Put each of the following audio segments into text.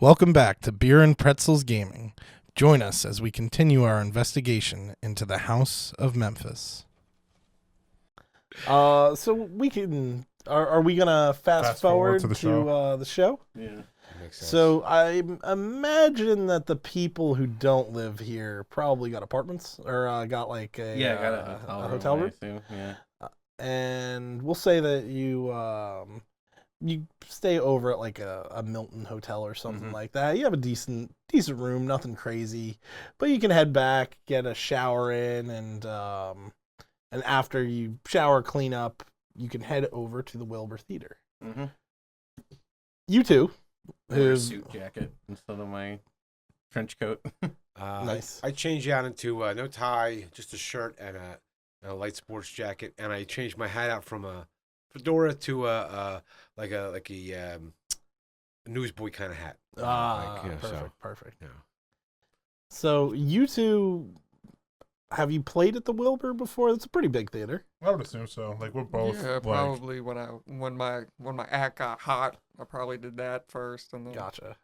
Welcome back to Beer and Pretzels Gaming. Join us as we continue our investigation into the House of Memphis. So we can. Are we gonna fast forward to the the show? Yeah. Makes sense. So I imagine that the people who don't live here probably got apartments or got like a got a hotel room. Yeah. And we'll say that you stay over at like a Milton hotel or something like that. You have a decent room, nothing crazy, but you can head back, get a shower in, and after you shower, clean up, you can head over to the Wilbur Theater. Mm-hmm. You two, Wear a suit jacket instead of my trench coat. Nice. I changed out into no tie, just a shirt and a light sports jacket, and I changed my hat out from a fedora to a newsboy kind of hat. Perfect. Yeah. So you two, have you played at the Wilbur before? It's a pretty big theater. I would assume so. Like we're both. Yeah, like, probably when my act got hot, I probably did that first, and then. Gotcha.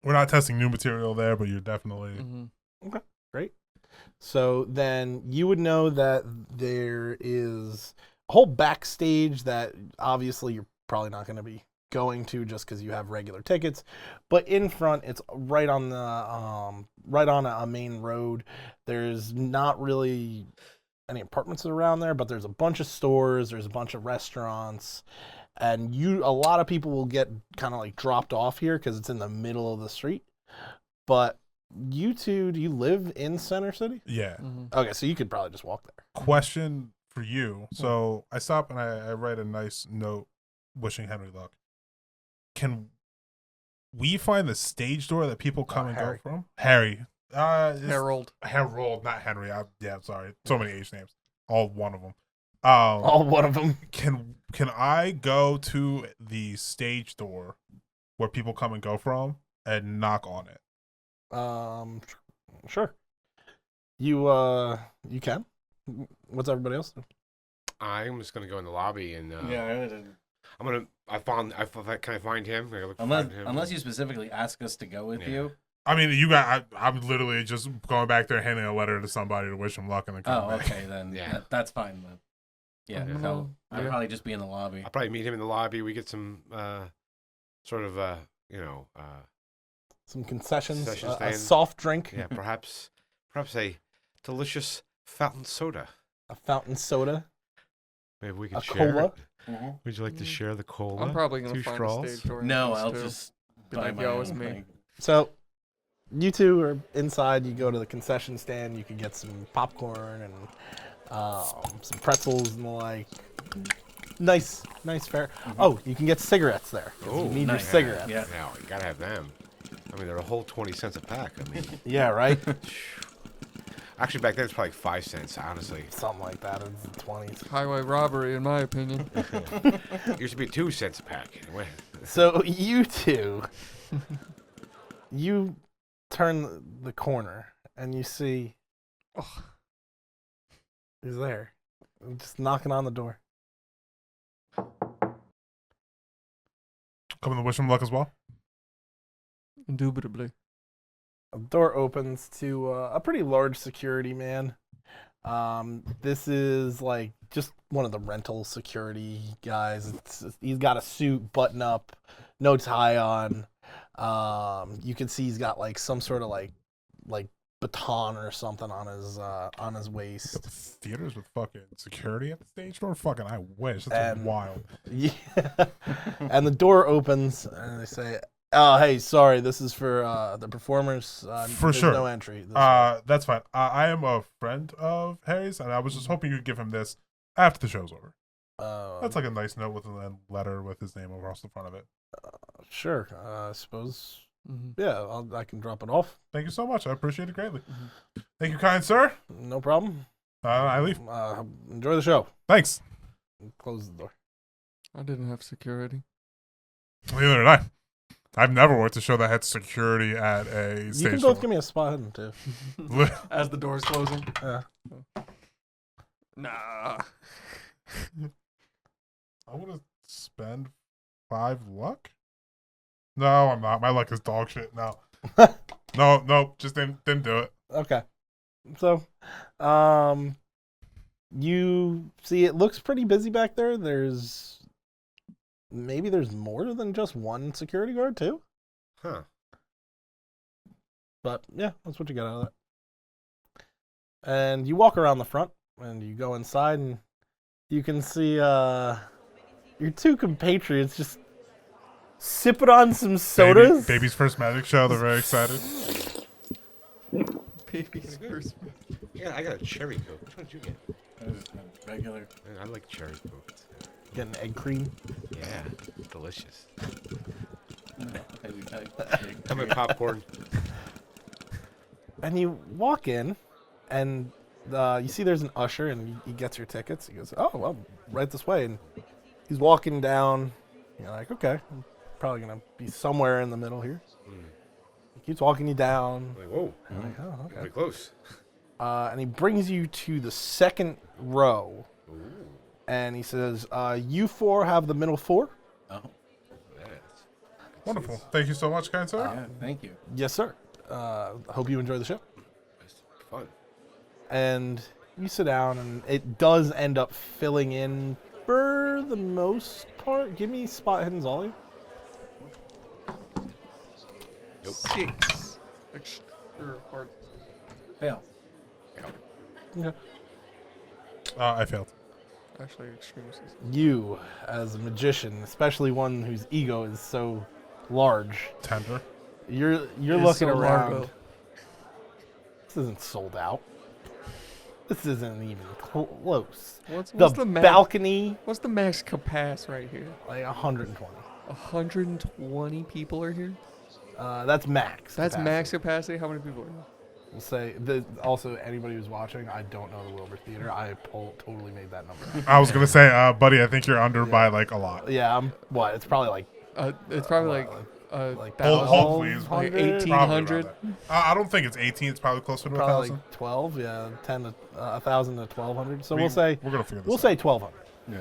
We're not testing new material there, but you're definitely. Mm-hmm. Great. So then you would know that there is a whole backstage that obviously you're probably not going to be going to just because you have regular tickets, but in front it's right on the right on a main road. There's not really any apartments around there, but there's a bunch of stores, there's a bunch of restaurants, and a lot of people will get kind of like dropped off here because it's in the middle of the street. But you two, do you live in Center City? Yeah. Mm-hmm. Okay, so you could probably just walk there. Question for you. So I stop and I write a nice note wishing Henry luck. Can we find the stage door that people come and Harry. go from? Harry. Harold. Harold, not Henry. I'm sorry. So many H names. All one of them. All one of them. Can I go to the stage door where people come and go from and knock on it? Sure. You can. What's everybody else doing? I'm just gonna go in the lobby and I'm gonna. Can I find him? I look find him. Unless you specifically ask us to go with you. I mean, I'm literally just going back there, handing a letter to somebody to wish them luck, and then come back. Okay, then that's fine. Then. Yeah, no, I'd probably just be in the lobby. I'll probably meet him in the lobby. We get some sort of Some concessions, a stand. soft drink, Yeah, perhaps a delicious fountain soda. a fountain soda, Maybe we can a share. cola. It. Would you like to share the cola? I'm probably gonna 2 find straws? a stage door. No, entrance, I'll too. just Be buy like my you own always me. thing. So, you two are inside. You go to the concession stand. You can get some popcorn and some pretzels and the like. Nice fare. Oh, you can get cigarettes there. 'Cause you need nice. your cigarettes. Yeah. Now you gotta have them. I mean, they're a whole 20 cents a pack. I mean, Yeah, right. actually, back then it's probably 5 cents. Honestly, Something like that in the 20s. Highway robbery, in my opinion. it used to be 2 cents a pack. So you two, you turn the corner and you see, he's there, just knocking on the door. Coming to wish them luck as well. Indubitably. A door opens to a pretty large security man. This is like just one of the rental security guys. He's got a suit, button up, no tie on. You can see he's got like some sort of like baton or something on his waist. Theaters with fucking security at the stage door. Fucking, I wish. That's wild. Yeah. And the door opens and they say, "Oh, hey, sorry, this is for the performers. For there's sure. no entry." That's fine. I am a friend of Harry's, and I was just hoping you'd give him this after the show's over. That's like a nice note with a letter with his name across the front of it. Sure. I suppose. Mm-hmm. Yeah, I can drop it off. Thank you so much. I appreciate it greatly. Thank you, kind sir. No problem. I leave. Enjoy the show. Thanks. Close the door. I didn't have security. Neither did I. I've never worked a show that had security at a You stage can door. both give me a spot hidden too. As the door's closing. Yeah. Nah. I would have spent 5 luck. No, I'm not. My luck is dog shit. No. No, just didn't do it. Okay. So, you see it looks pretty busy back there. There's more than just one security guard too. Huh. But yeah, that's what you got out of that. And you walk around the front and you go inside and you can see your two compatriots just sipping on some sodas. Baby's first magic show. They're very excited. Baby's first. Yeah, I got a cherry Coke. Which one did you get? Regular. I like cherry Coke. Getting egg cream. Yeah, delicious. I How about popcorn? And you walk in, and you see there's an usher, and he gets your tickets. He goes, "Oh, well, right this way." And he's walking down. You're like, "Okay, I'm probably gonna be somewhere in the middle here." He keeps walking you down. Like, whoa, You're like, "Oh, okay." pretty close. And he brings you to the second row, Ooh, and he says, "You four have the middle four." Oh, that's Wonderful. Thank you so much, kind sir. yeah. Thank you. Yes, sir. Hope you enjoy the show. fun. And you sit down, and it does end up filling in for the most part. Give me spot hidden Zolly. Nope. 6. Extra hard. Fail. Okay. I failed. Actually, extreme assist. You, as a magician, especially one whose ego is so large, Tender. you're Is looking so around. Largo. This isn't sold out. This isn't even close. What's The the max? balcony, What's the max capacity right here? like 120. 120 people are here. That's max. That's capacity. max capacity. How many people are here? We'll say also anybody who's watching. I don't know the Wilbur Theater. I totally made that number. I was gonna say, buddy, I think you're under by like a lot. Yeah, I'm what? It's probably like It's probably like hopefully it's like 1,200? 1,800. I don't think it's 18. It's probably closer to Probably 1,000. like 12. Yeah, 10 to 1,000 to 1,200. So we'll we're say gonna figure this we'll out. say 1,200. Yeah.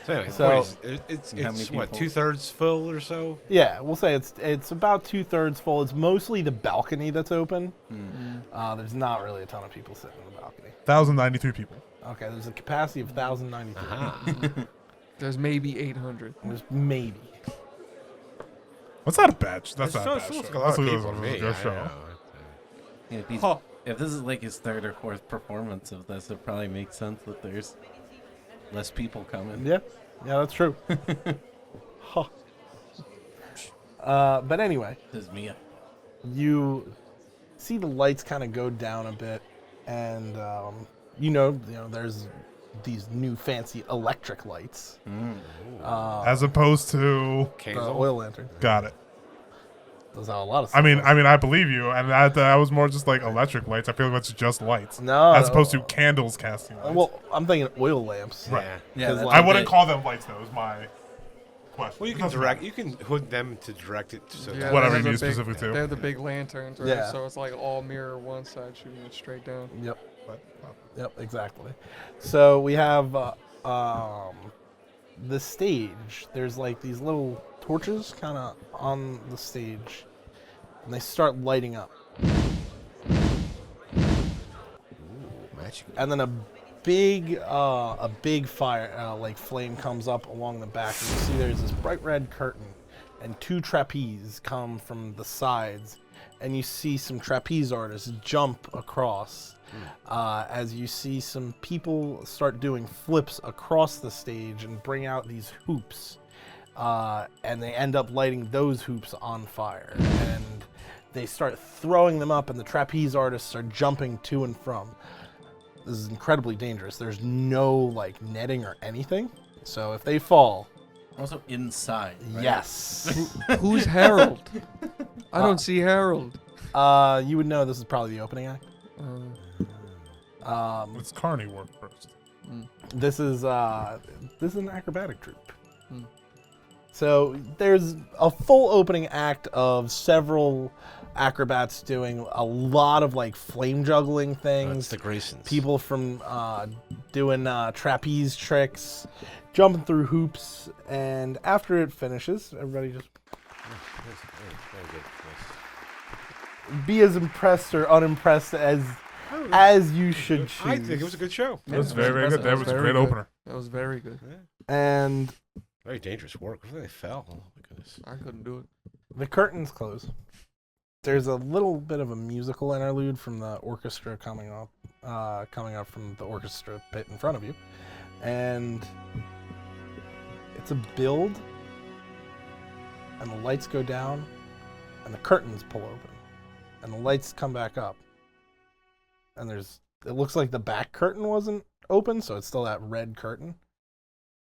So anyway, So- the point is, it's How many what, people? 2/3 full or so? Yeah, we'll say it's about 2/3 full. It's mostly the balcony that's open. There's not really a ton of people sitting in the balcony. 1,093 people. Okay, there's a capacity of 1,093. Ah, There's maybe 800. There's maybe. That's not a bad. That's it's not so- a bad so show. it's a lot of That's people a to me. good I show. know. Yeah, Huh. if this is like his third or fourth performance of this, it probably makes sense that there's less people coming. Yeah, that's true. Huh. But anyway, This is Mia. you see the lights kind of go down a bit, and you know, there's these new fancy electric lights, As opposed to, the Candle? oil lantern. got it. Those have a lot of. I mean, stuff. I believe you, and that was more just like electric lights. I feel like that's just lights, No, as opposed to candles casting lights. Well, I'm thinking oil lamps. Right. Yeah. Yeah, 'Cause that's like- I what wouldn't they- call them lights though. Is my question. Well, you can Doesn't direct. matter. You can hood them to direct it. So Yeah, that- Whatever they you have need the big- specifically to. They have the big lanterns, right? Yeah. So it's like all mirror one side shooting it straight down. Yep. But, Yep, exactly. So we have the stage. There's like these little torches kind of on the stage, and they start lighting up. magic. And then a big fire, like flame comes up along the back, and you see there's this bright red curtain, and two trapeze come from the sides, and you see some trapeze artists jump across. As you see some people start doing flips across the stage and bring out these hoops, and they end up lighting those hoops on fire, and they start throwing them up, and the trapeze artists are jumping to and from. This is incredibly dangerous. There's no like netting or anything, so if they fall, Also inside. Right? yes, Who's Harold? I don't see Harold. you would know this is probably the opening act. Let's Carney work first. This is an acrobatic troupe. So there's a full opening act of several acrobats doing a lot of like flame juggling things. That's the Graysons. People from doing trapeze tricks, jumping through hoops, and after it finishes, everybody just Very good. be as impressed or unimpressed as you should choose. I think it was a good show. It was very, very good. That was a great opener. That was very good. And Very dangerous work. What if they fell? Oh my goodness. I couldn't do it. the curtains close. There's a little bit of a musical interlude from the orchestra coming up from the orchestra pit in front of you, and it's a build, and the lights go down, and the curtains pull open, and the lights come back up, and it looks like the back curtain wasn't open, so it's still that red curtain,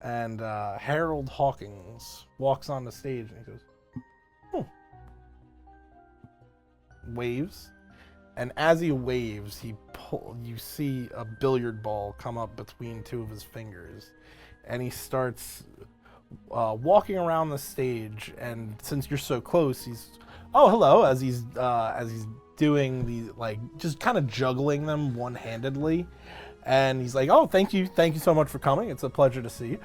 and Harold Hawkins walks on the stage, and he goes, waves, and as he waves, you see a billiard ball come up between two of his fingers, and he starts walking around the stage. And since you're so close, he's hello as he's doing the just kind of juggling them one-handedly, and he's like, oh, thank you so much for coming. It's a pleasure to see you.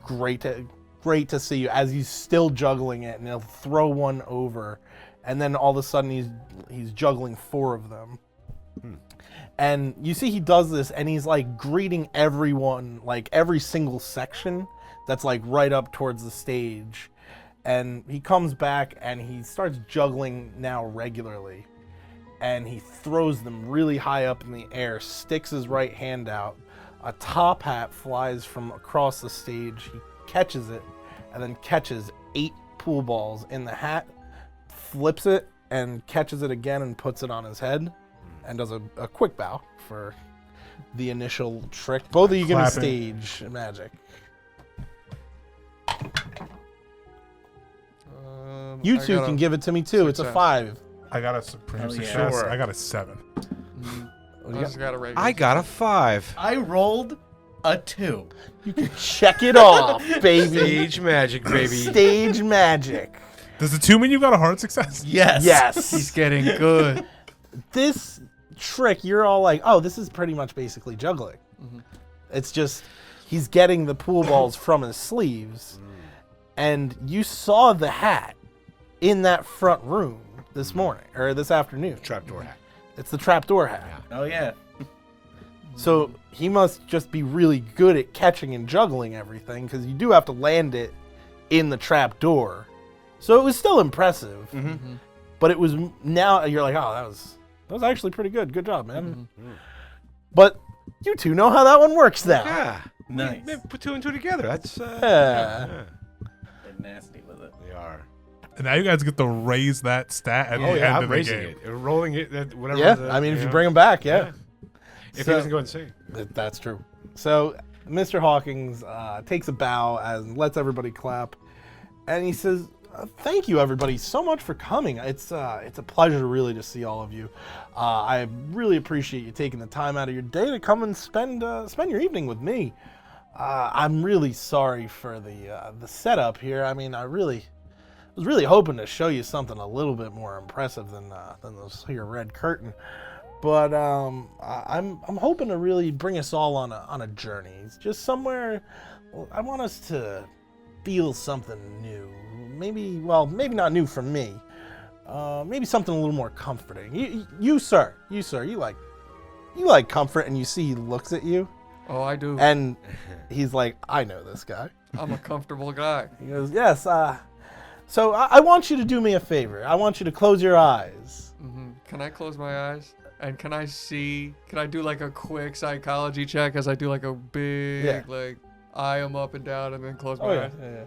Great to see you. As he's still juggling it, and he'll throw one over. And then all of a sudden he's juggling 4 of them. And you see he does this, and he's like greeting everyone, like every single section that's like right up towards the stage. And he comes back and he starts juggling now regularly. And he throws them really high up in the air, sticks his right hand out. A top hat flies from across the stage. He catches it, and then catches 8 pool balls in the hat, flips it and catches it again and puts it on his head, and does a quick bow for the initial trick. Both of you give me stage magic. You two can give it to me too. It's a 5. I got a supreme Hell yeah. success. Sure. I got a 7. I just got a regular. I got a 5. I rolled a 2. You can check it off, baby. Stage magic, baby. Stage magic. Does the 2 mean you got a hard success? Yes. Yes. He's getting good. This trick, you're all like, oh, this is pretty much basically juggling. It's just he's getting the pool balls from his sleeves, and you saw the hat in that front room this morning or this afternoon. Trapdoor hat. It's the trapdoor hat. Oh yeah. So he must just be really good at catching and juggling everything, because you do have to land it in the trapdoor. So it was still impressive, but it was now you're like, oh, that was actually pretty good. Good job, man. But you two know how that one works now. Yeah. Nice. Maybe put 2 and 2 together. That's Yeah. They're nasty with it. They are. And now you guys get to raise that stat at the Oh end yeah, of I'm the raising game. it. Rolling it. Whatever. Yeah, I mean, if you bring him back, yeah. If So- he doesn't go insane. That's true. So Mr. Hawkins takes a bow and lets everybody clap, and he says, "Thank you, everybody, so much for coming. It's a pleasure, really, to see all of you. I really appreciate you taking the time out of your day to come and spend your evening with me. I'm really sorry for the setup here. I mean, I was really hoping to show you something a little bit more impressive than this here red curtain." But I'm hoping to really bring us all on a journey. It's just somewhere I want us to feel something new. Maybe not new for me. Maybe something a little more comforting. You sir, you like comfort, and you see he looks at you, Oh, I do. and he's like, I know this guy. I'm a comfortable guy. He goes, yes. So I want you to do me a favor. I want you to close your eyes. Can I close my eyes? And can I do like a quick psychology check as I do like a big eye him up and down and then close my eyes? Yeah.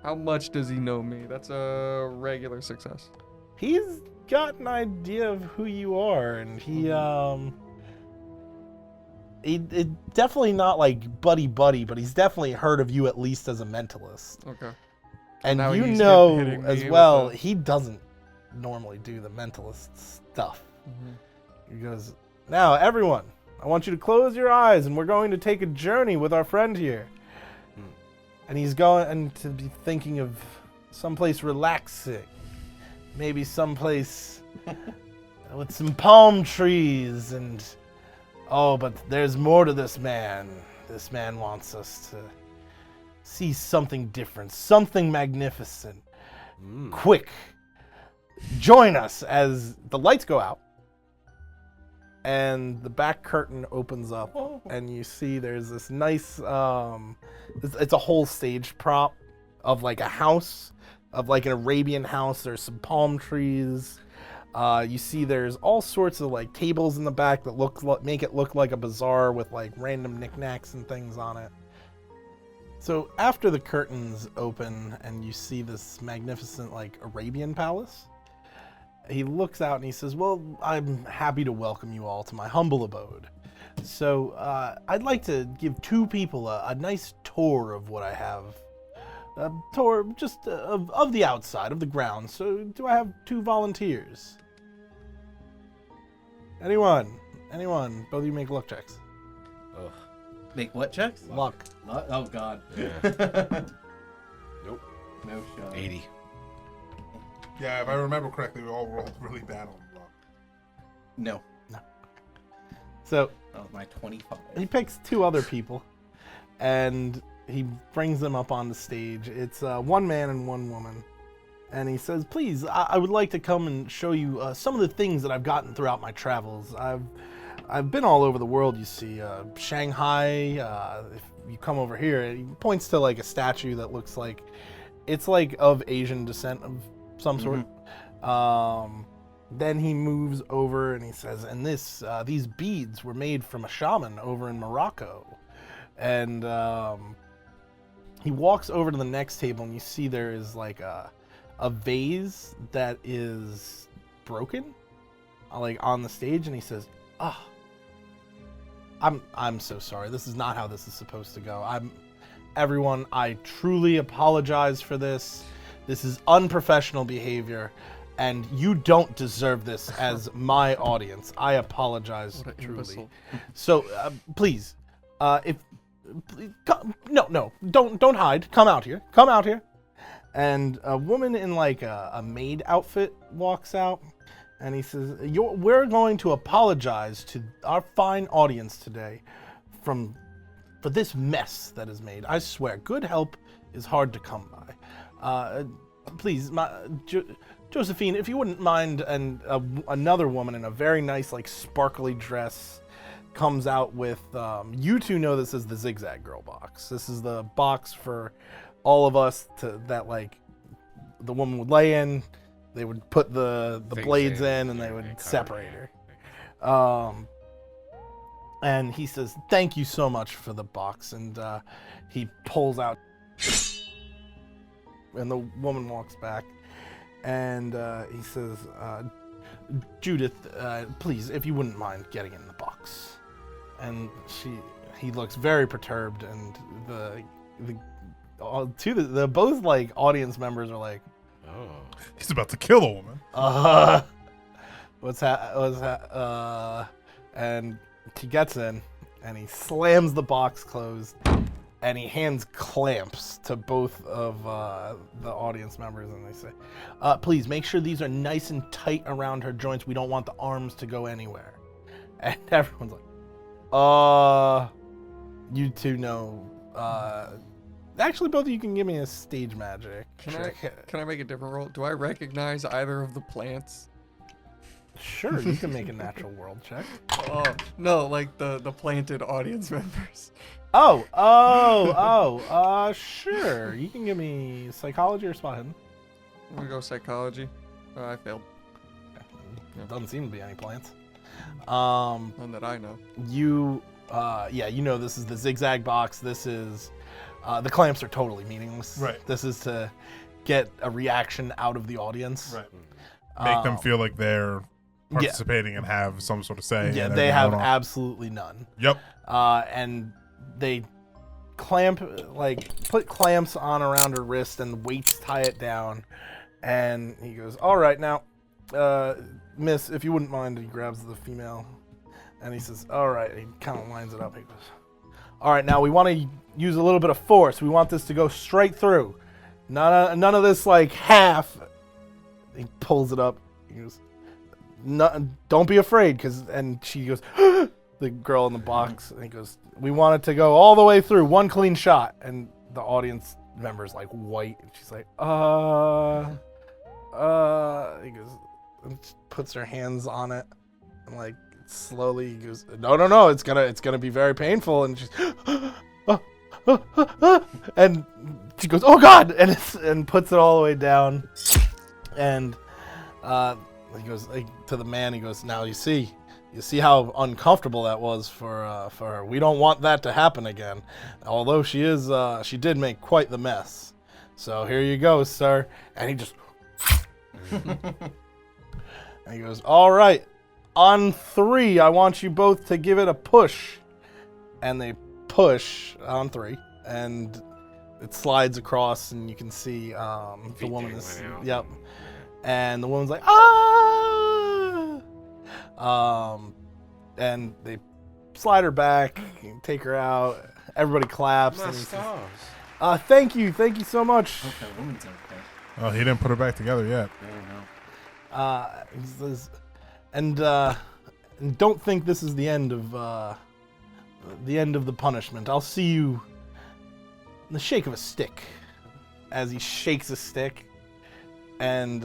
How much does he know me? That's a regular success. He's got an idea of who you are, and he definitely not like buddy, but he's definitely heard of you at least as a mentalist. Okay. And now you he's know hitting me as with well, the- he doesn't normally do the mentalist stuff. He goes, now everyone, I want you to close your eyes, and we're going to take a journey with our friend here. And he's going to be thinking of someplace relaxing, maybe someplace with some palm trees, and but there's more to this man. This man wants us to see something different, something magnificent. Quick, join us as the lights go out and the back curtain opens up and you see there's this nice, it's a whole stage prop of like a house, of like an Arabian house. There's some palm trees. You see there's all sorts of like tables in the back that make it look like a bazaar with like random knickknacks and things on it. So after the curtains open and you see this magnificent like Arabian palace, he looks out and he says, well, I'm happy to welcome you all to my humble abode. So I'd like to give two people a nice tour of what I have. A tour just of the outside, of the grounds. So do I have two volunteers? Anyone? Both of you make luck checks. Ugh. Make what checks? Luck. Oh God. Yeah. Nope. No shot. 80. Yeah, if I remember correctly, we all rolled really bad on luck. No. So That was my 25. he picks two other people and he brings them up on the stage. It's one man and one woman. And he says, please, I would like to come and show you some of the things that I've gotten throughout my travels. I've been all over the world, you see. Shanghai, if you come over here, he points to like a statue that looks like, it's like of Asian descent of some sort. Then he moves over and he says, and these beads were made from a shaman over in Morocco. And he walks over to the next table and you see there is like a vase that is broken, like on the stage, and he says, I'm so sorry. This is not how this is supposed to go. Everyone, I truly apologize for this. This is unprofessional behavior, and you don't deserve this as my audience. I apologize truly. Imbecile. So please, don't hide. Come out here. And a woman in like a maid outfit walks out, and he says, we're going to apologize to our fine audience today for this mess that is made. I swear, good help is hard to come by. Please, Josephine, if you wouldn't mind, and another woman in a very nice, like, sparkly dress comes out with, you two know this is the Zigzag Girl box. This is the box for all of us that, like, the woman would lay in, they would put the blades in, and they would separate her. And he says, thank you so much for the box, and he pulls out, and the woman walks back, and he says, Judith, please, if you wouldn't mind getting in the box. And he looks very perturbed, and both like audience members are like, Oh. He's about to kill a woman. and he gets in, and he slams the box closed, and he hands clamps to both of the audience members, and they say, please make sure these are nice and tight around her joints. We don't want the arms to go anywhere. And everyone's like, you two know, actually both of you can give me a stage magic check. Can I make a different roll? Do I recognize either of the plants? Sure, you can make a natural world check. Oh, no, like the planted audience members. Sure. You can give me psychology or spot hidden. I'm gonna go psychology. I failed. Doesn't seem to be any plants. None that I know. You know this is the zigzag box. This is, the clamps are totally meaningless. Right. This is to get a reaction out of the audience. Right. Make them feel like they're participating and have some sort of say. Yeah, they have absolutely none. Yep. And they put clamps on around her wrist and weights tie it down. And he goes, all right, now, miss, if you wouldn't mind, he grabs the female. And he says, all right, he kind of lines it up. He goes, all right, now we want to use a little bit of force. We want this to go straight through. None of this, like, half. He pulls it up. He goes, no, don't be afraid, and she goes, the girl in the box, and he goes, "We want it to go all the way through, one clean shot." And the audience member's like white, and she's like, he goes, and puts her hands on it, and like slowly he goes, no, it's gonna be very painful, and she's, and she goes, "Oh God," and puts it all the way down, and he goes to the man, he goes, "Now you see how uncomfortable that was for her. We don't want that to happen again. Although she did make quite the mess. So here you go, sir." And he just, and he goes, "All right, on 3, I want you both to give it a push." And they push on 3, and it slides across, and you can see the woman is, yep. And the woman's like, "Ah!" And they slide her back, take her out. Everybody claps. And he says, thank you so much. Okay, woman's okay. Oh, he didn't put her back together yet. He says, and don't think this is the end of the punishment. I'll see you in the shake of a stick. As he shakes a stick, and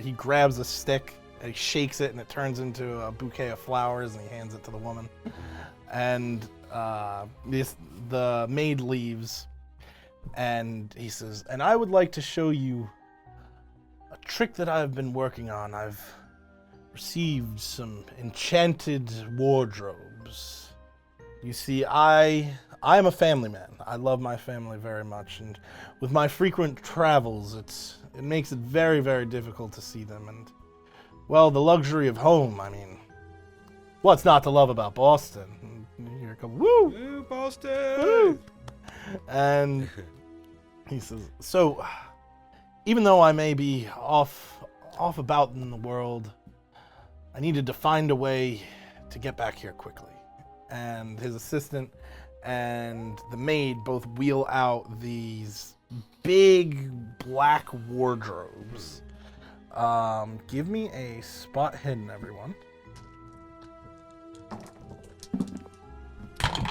he grabs a stick, and he shakes it, and it turns into a bouquet of flowers, and he hands it to the woman. And the maid leaves, and he says, "And I would like to show you a trick that I've been working on. I've received some enchanted wardrobes. You see, I am a family man. I love my family very much, and with my frequent travels, it makes it very, very difficult to see them. And, well, the luxury of home, I mean, what's not to love about Boston?" And you hear a couple, "Woo! Woo, Boston!" Woo!" And he says, "So, even though I may be off about in the world, I needed to find a way to get back here quickly." And his assistant and the maid both wheel out these big black wardrobes. Give me a spot hidden, everyone.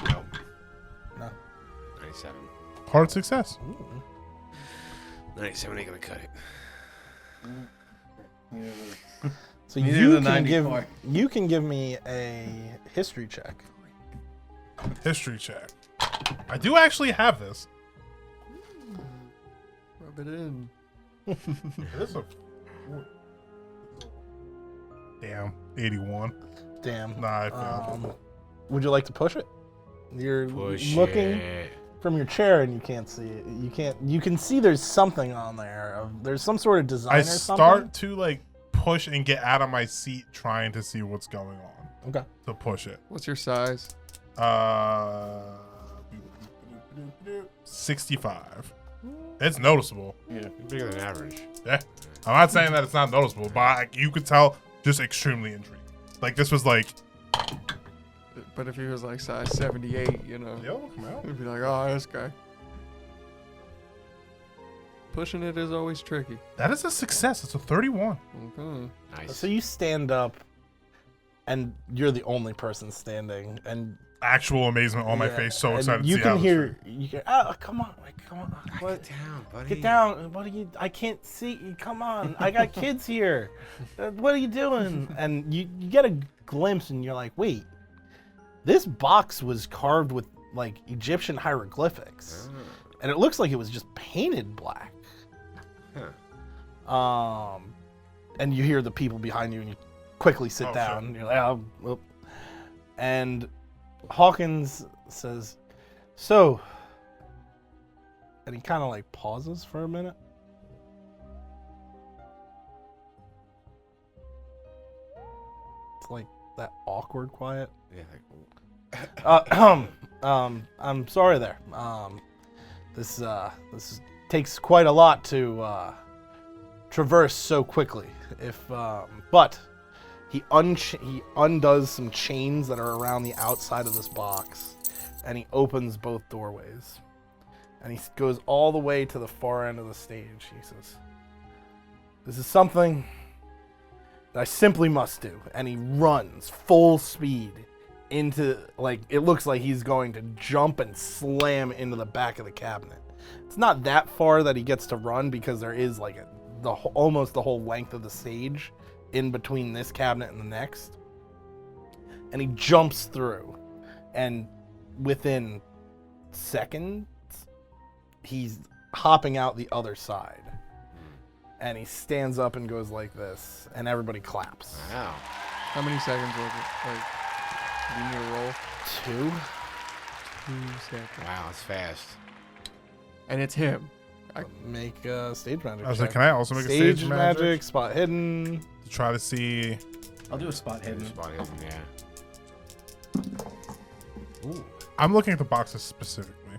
No. No. 97. Hard success. Ooh. 97 ain't gonna cut it. So Neither you the can 94. you can give me a history check. History check. I do actually have this. Rub it in. This a damn 81. Damn. Nah, I failed. Would you like to push it? You're Push looking it. from your chair and you can't see it. You can see there's something on there. There's some sort of design I or something. start to like push and get out of my seat trying to see what's going on. Okay. To push it. What's your size? 65. It's noticeable. Yeah. Bigger than average. Yeah. I'm not saying that it's not noticeable, but you could tell just extremely intrigued. Like this was like, But if he was like size 78, you know, yo, come out. it'd be like, "Oh, this guy." Pushing it is always tricky. That is a success. It's a 31. Okay. Nice. So you stand up, and you're the only person standing, and Actual amazement on my yeah, face. So and excited to you see how can this hear. You hear, "Oh, come on, come on, what? Get down, buddy. Get down! What are you? I can't see you. Come on! I got kids here. What are you doing?" And you get a glimpse, and you're like, "Wait, this box was carved with like Egyptian hieroglyphics, and it looks like it was just painted black." And you hear the people behind you, and you quickly sit Oh, down. shit. And you're like, "Oh, whoop." And Hawkins says, "So," and he kind of like pauses for a minute. It's like that awkward quiet. Yeah, I'm sorry there. This takes quite a lot to traverse so quickly. But he undoes some chains that are around the outside of this box, and he opens both doorways, and he goes all the way to the far end of the stage. He says, "This is something that I simply must do," and he runs full speed into, like, it looks like he's going to jump and slam into the back of the cabinet. It's not that far that he gets to run because there is like almost the whole length of the stage in between this cabinet and the next. And he jumps through, and within seconds, he's hopping out the other side. And he stands up and goes like this, and everybody claps. Wow. How many seconds was it? Like, do you need a roll? 2. 2 seconds. Wow, it's fast. And it's him. Make a stage magic. I was check. like, can I also make a stage magic? Spot hidden. To try to see. I'll do a spot hidden. Spot hidden, yeah. Ooh. I'm looking at the boxes specifically.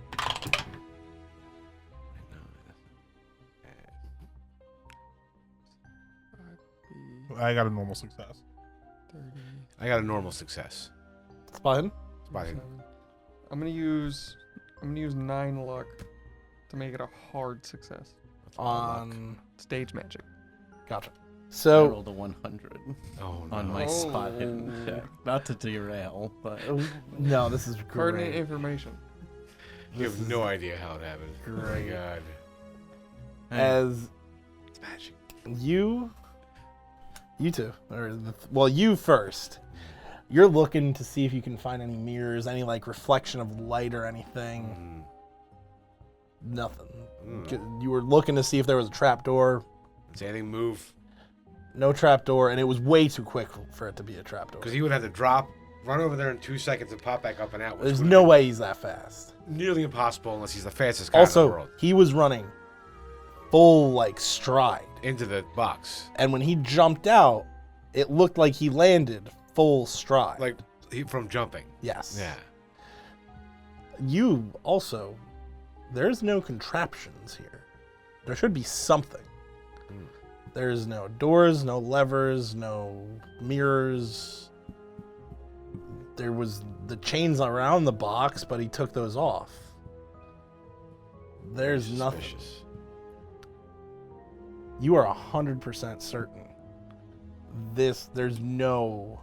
I got a normal success. 30, I got a normal success. Spot hidden. Spot hidden. 7. I'm gonna use 9 luck to make it a hard success. On Stage magic. gotcha. I So rolled a 100 Oh, no. on my spot hidden Oh. check. Not to derail, but no, this is Pertinent great. information. You have no idea how it happened. Oh my Great. god. As It's magic. you two, well, you first. You're looking to see if you can find any mirrors, any like reflection of light or anything. Nothing. You were looking to see if there was a trapdoor. Does anything move? No trapdoor, and it was way too quick for it to be a trapdoor. Because he would have to drop, run over there in 2 seconds and pop back up and out. Which There's would no be way he's that fast. Nearly impossible unless he's the fastest guy in the Also, world. he was running full like stride, Into the box. and when he jumped out, it looked like he landed full stride. Like, from jumping. yes. Yeah. You also, there's no contraptions here. There should be something. There's no doors, no levers, no mirrors. There was the chains around the box, but he took those off. There's nothing. Suspicious. You are 100% certain. There's no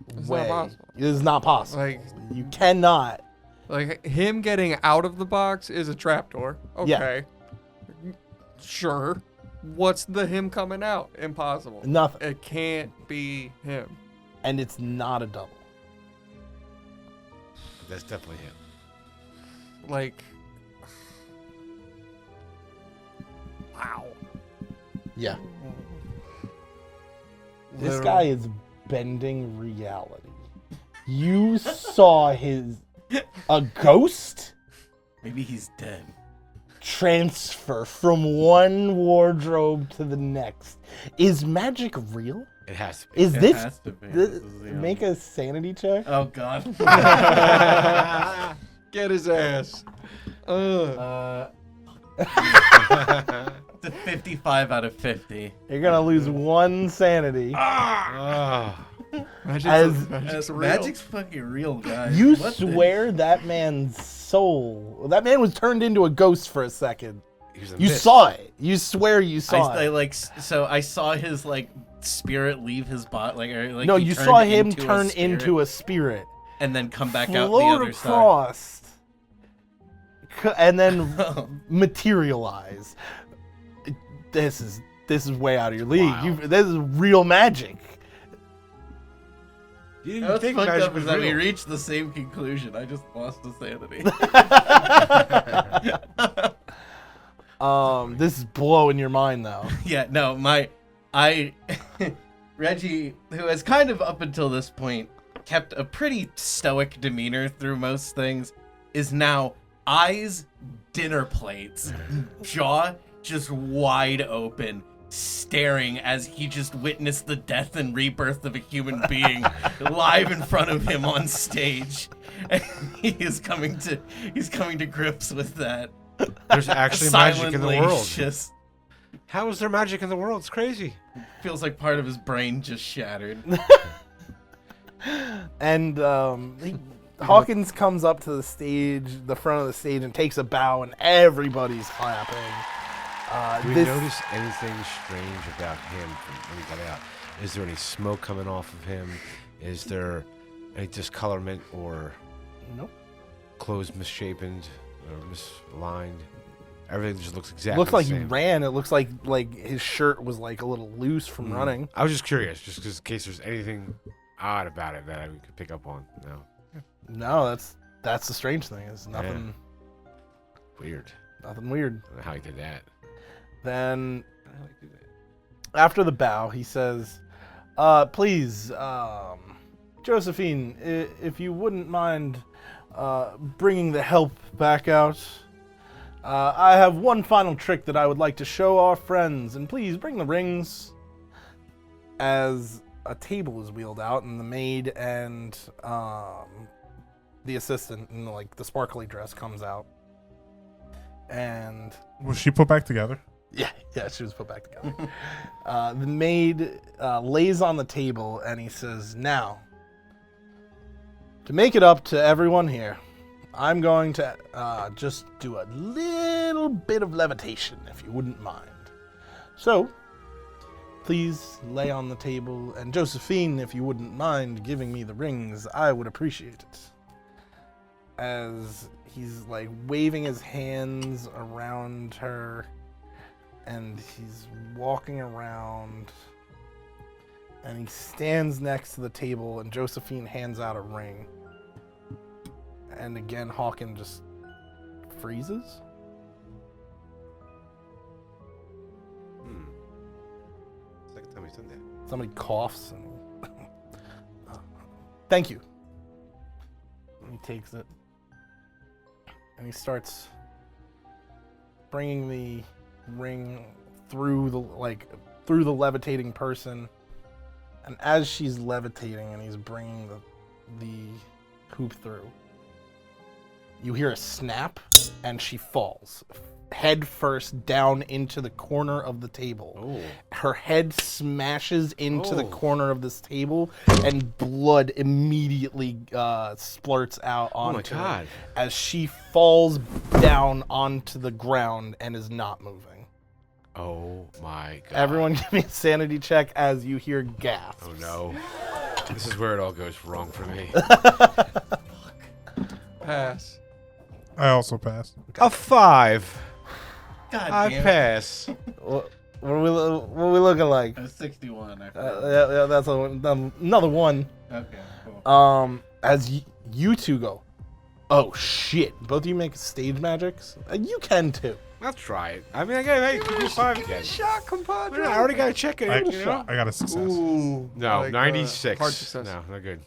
It's way. not possible. It is not possible. Like, You cannot. like him getting out of the box is a trapdoor. Yeah. Okay. Sure. What's the him coming out? Impossible. Nothing. It can't be him. And it's not a double. That's definitely him. Like, wow. Yeah. This Literal- guy is bending reality. You saw a ghost maybe he's dead. transfer from one wardrobe to the next. Is magic real? It has to be. Is It this, has to be. this This is the make a sanity check? Oh god. Get his ass. Ugh. The 55 out of 50. You're gonna lose one sanity. Ah. Magic's real. Magic's fucking real, guys. You What the- swear that man's soul. That man was turned into a ghost for a second. He was a You mist. saw it. You swear you saw I it. like so I saw his like spirit leave his body like No, he you turned saw him into a turn spirit into a spirit. and then come back out the Float other side. across. And then Oh, materialize. This is way out of your league. Wow. This is real magic. You didn't What's think fucked magic up was is that we real. reached the same conclusion. I just lost the sanity. This is blowing your mind though. Yeah, no, Reggie, who has kind of up until this point kept a pretty stoic demeanor through most things, is now eyes dinner plates, jaw just wide open, staring as he just witnessed the death and rebirth of a human being live in front of him on stage. And he's coming to grips with that. There's actually magic in the Silently, world. just How is there magic in the world? It's crazy. feels like part of his brain just shattered. And Hawkins comes up to the stage, the front of the stage, and takes a bow, and everybody's clapping. Do we This- notice anything strange about him when he got out? Is there any smoke coming off of him? Is there any discolorment or Nope. clothes misshapen or misaligned? Everything just looks exactly Looks like the he same. ran. It looks like his shirt was like a little loose from running. I was just curious, just 'cause in case there's anything odd about it that I could pick up on. No. No, that's the strange thing. Is nothing Weird. nothing weird. I don't know how he did that. Then I don't know how he did that. after the bow, he says, "Please, Josephine, if you wouldn't mind bringing the help back out. I have one final trick that I would like to show our friends, and please bring the rings." As a table is wheeled out, and the maid and the assistant in like the sparkly dress comes out, and Was she put back together? yeah, she was put back together. The maid lays on the table, and he says, "Now, to make it up to everyone here, I'm going to just do a little bit of levitation, if you wouldn't mind. So, please lay on the table, and Josephine, if you wouldn't mind giving me the rings, I would appreciate it." As he's like waving his hands around her, and he's walking around, and he stands next to the table, and Josephine hands out a ring. And again, Hawken just freezes. Second time he's done that. Somebody coughs, and thank you. And he takes it, and he starts bringing the ring through the levitating person. And as she's levitating, and he's bringing the hoop through, you hear a snap, and she falls head first down into the corner of the table. Oh. Her head smashes into the Oh. corner of this table, and blood immediately splurts out onto my God. it as she falls down onto the ground and is not moving. Oh my god. Everyone give me a sanity check as you hear gasps. Oh no. This is where it all goes wrong for me. Pass. I also passed. A 5. God I damn it. pass. What are we looking like? I was 61. I forgot. Yeah, that's another one. Okay, cool. As you two go, oh shit! Both of you make stage magics. You can too. I'll try it. I mean, I got to 5 again. Shot, compadre. I already got to check it. I, You know? I got a success. Ooh. No, like, 96. hard success. No, not good.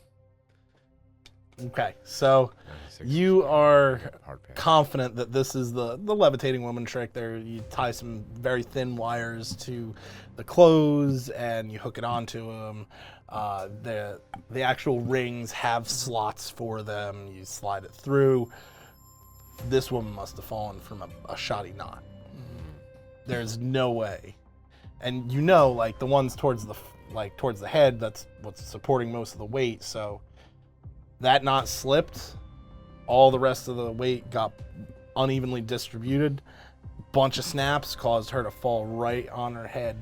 Okay, so 96. you are Hard pass. confident that this is the levitating woman trick. There, you tie some very thin wires to the clothes and you hook it onto them. The actual rings have slots for them. You slide it through. This woman must have fallen from a shoddy knot. There's no way. And you know, like the ones towards the head, that's what's supporting most of the weight. So that knot slipped. All the rest of the weight got unevenly distributed. Bunch of snaps caused her to fall right on her head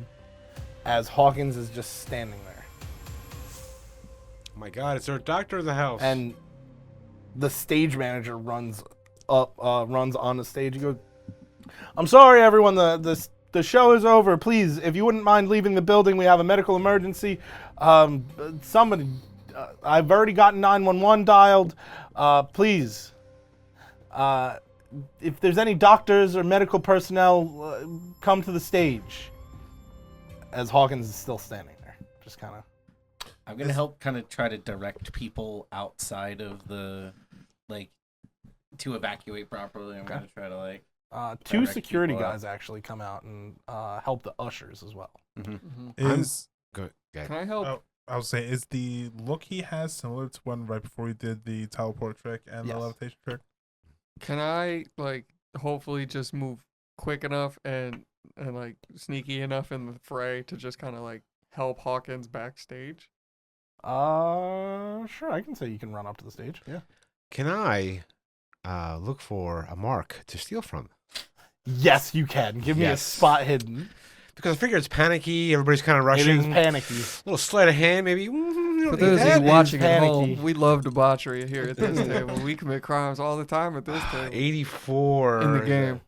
as Hawkins is just standing there. Oh my god, it's our doctor of the house. And the stage manager runs on the stage. He goes, "I'm sorry, everyone. The show is over. Please, if you wouldn't mind leaving the building, we have a medical emergency. Somebody, I've already gotten 911 dialed. Please, if there's any doctors or medical personnel, come to the stage." As Hawkins is still standing there, just kind of. I'm gonna help kind of try to direct people outside of the, like, to evacuate properly. I'm gonna try to, like, Two direct security people out. guys actually come out and help the ushers as well. Is Good. Can I help? oh, I was saying, is the look he has similar to one right before he did the teleport trick and Yes. the levitation trick? Can I like hopefully just move quick enough and like sneaky enough in the fray to just kind of like help Hawkins backstage? Sure, I can say you can run up to the stage. Yeah. Can I look for a mark to steal from? Yes, you can. Give me a Yes. spot hidden. Because I figure it's panicky, everybody's kind of It is rushing. panicky. Little sleight of hand, maybe. don't For need those of that. you watching at panicky. home, we love debauchery here at this table. We commit crimes all the time at this table. 84 In the game.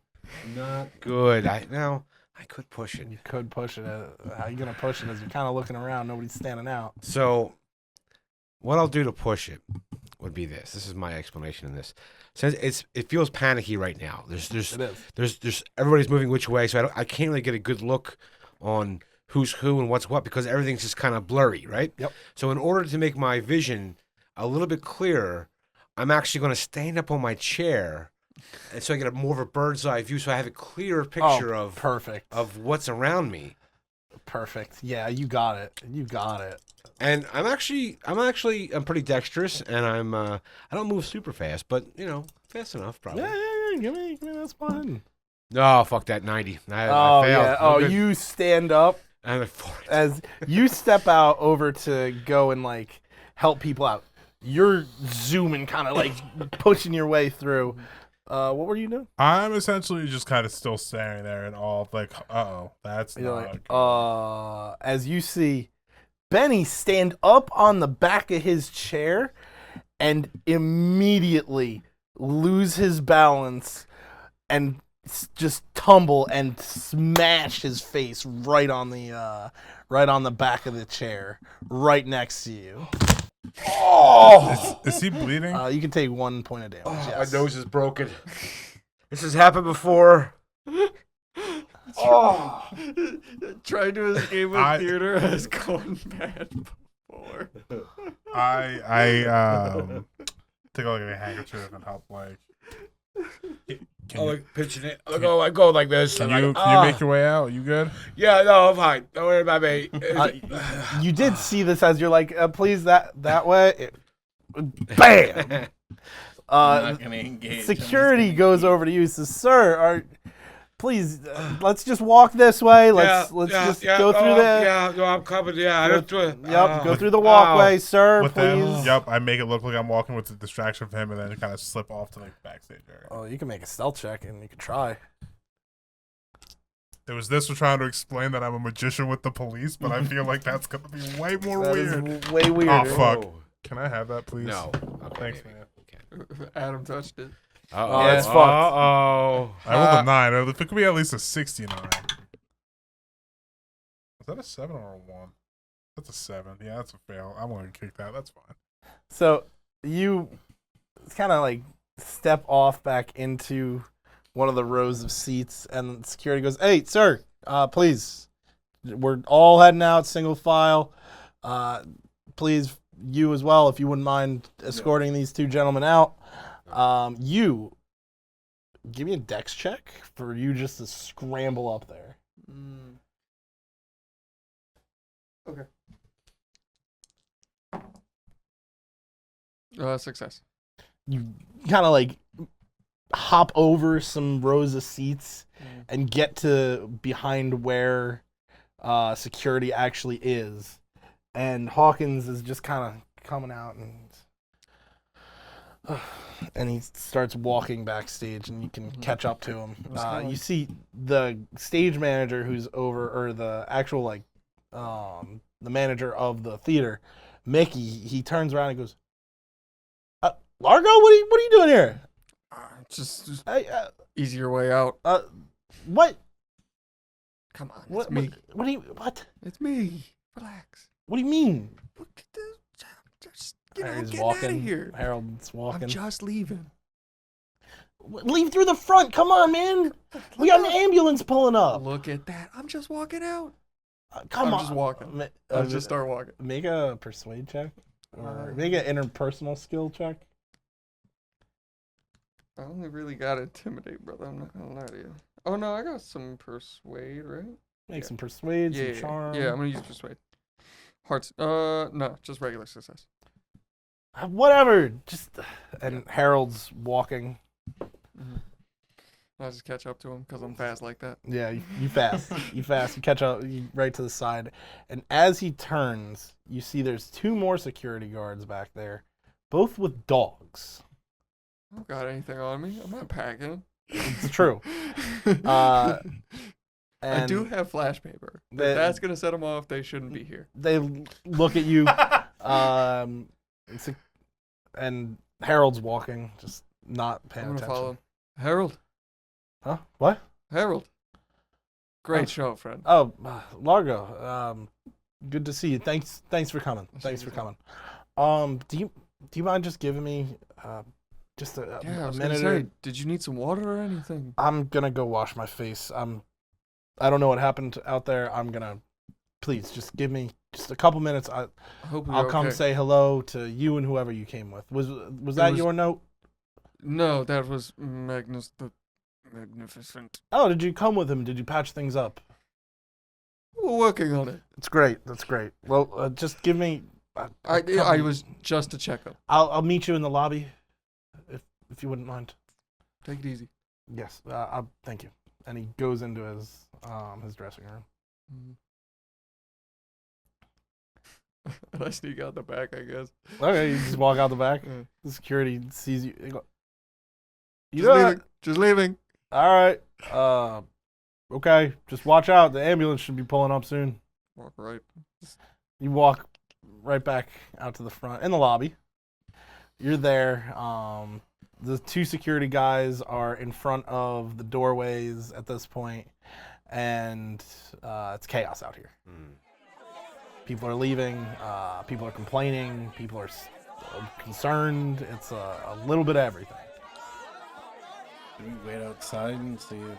Not good. I could push it. You could push it. How you gonna push it? As you're kind of looking around, nobody's standing out. So, what I'll do to push it would be this. This is my explanation in this. Since it feels panicky right now. It is. There's everybody's moving which way, so I can't really get a good look on who's who and what's what because everything's just kind of blurry, right? Yep. So in order to make my vision a little bit clearer, I'm actually going to stand up on my chair, and so I get a more of a bird's eye view, so I have a clearer picture Oh, perfect. of what's around me. Perfect. Yeah, you got it. You got it. And I'm pretty dexterous, and I don't move super fast, but fast enough probably. Yeah. Give me that spot. No, fuck that 90. I Oh failed. yeah. No Oh, good. you stand up I'm at 40. as you step out over to go and like help people out. You're zooming, kind of like pushing your way through. What were you doing? I'm essentially just kind of still staring there and all like, that's You're not like, good. as you see Benny stand up on the back of his chair and immediately lose his balance and just tumble and smash his face right on the back of the chair, right next to you. Oh! Is he bleeding? You can take 1 point of damage. Yes. My nose is broken. This has happened before. Oh! Trying to escape a theater has gone bad before. I take like a handkerchief and help like. Can you, pitching it. I go like this. can you make your way out? You good? Yeah, no, I'm fine. Don't worry about me. You did see this as you're like, please that way. Bam! I'm not gonna engage. Security goes over to you, says, "Sir, please, let's just walk this way. Let's just go through the. Yeah, no, I'm covered. Yeah, I don't do it. Go through the walkway, sir. With Please." them, I make it look like I'm walking with the distraction of him, and then kind of slip off to like backstage area. Oh, you can make a stealth check, and you can try. It was this for trying to explain that I'm a magician with the police, but I feel like that's gonna be way more That weird. is way weird. Oh fuck! Can I have that, please? No. Okay, Thanks, maybe. man. Adam touched it. Uh-oh. It's fucked. Uh-oh. I rolled a 9. If it could be at least a 69. Is that a 7 or a 1? That's a 7. Yeah, that's a fail. I'm going to kick that. That's fine. So you kind of like step off back into one of the rows of seats, and security goes, "Hey, sir, please, we're all heading out, single file. Please, you as well, if you wouldn't mind escorting these two gentlemen out. You give me a dex check for you just to scramble up there." Okay. Success. You kind of like hop over some rows of seats and get to behind where security actually is. And Hawkins is just kind of coming out and he starts walking backstage, and you can catch up to him. You see the stage manager who's over, or the actual like the manager of the theater, Mickey. He turns around and goes, "Largo, what are you doing here? Just Hey, easier way out. what? Come on, What? it's me. What? It's me. Relax. What do you mean?" Just, He's get walking. out of here. Harold's walking. I'm just leaving. Leave through the front. Come on, man. We got an ambulance pulling up. Look at that. I'm just walking out. Come I'm on. just walking. I'll just start walking. Make a persuade check. Or make an interpersonal skill check. I only really got intimidate, brother. I'm not gonna lie to you. Oh no, I got some persuade, right? Make some persuade, Yeah, some charm. yeah. I'm gonna use persuade. Hearts. No, just regular success. Whatever. Just and Harold's walking. I just catch up to him because I'm fast like that. Yeah, you fast. You fast. You catch up right to the side. And as he turns, you see there's two more security guards back there, both with dogs. I don't got anything on me. I'm not packing. It's true. I And do have flash paper. If They- that's gonna set them off, they shouldn't be here. they look at you, And Harold's walking, just not paying I'm gonna attention. follow him. Harold. Huh? What? Harold. Great Oh. show, friend. Oh, Largo. Good to see you. Thanks for coming. Thanks for coming. Do you mind just giving me just a Yeah, I was minute? gonna say, did you need some water or anything? I'm gonna go wash my face. I don't know what happened out there. Please just give me just a couple minutes. I hope you're I'll come okay. say hello to you and whoever you came with. Was that your note? No, that was Magnus the Magnificent. Oh, did you come with him? Did you patch things up? We're working on it. That's great. That's great. Well, just give me. I was just a checkup. I'll meet you in the lobby, if you wouldn't mind. Take it easy. Yes. Thank you. And he goes into his dressing room. And I sneak out the back, I guess. Okay, you just walk out the back. Yeah. The security sees you. They go, you Just know leaving. what? Just leaving. All right. Okay. Just watch out. The ambulance should be pulling up soon. Walk right. You walk right back out to the front in the lobby. You're there. The two security guys are in front of the doorways at this point, and it's chaos out here. People are leaving. People are complaining. People are concerned. It's a little bit of everything. Should we wait outside and see if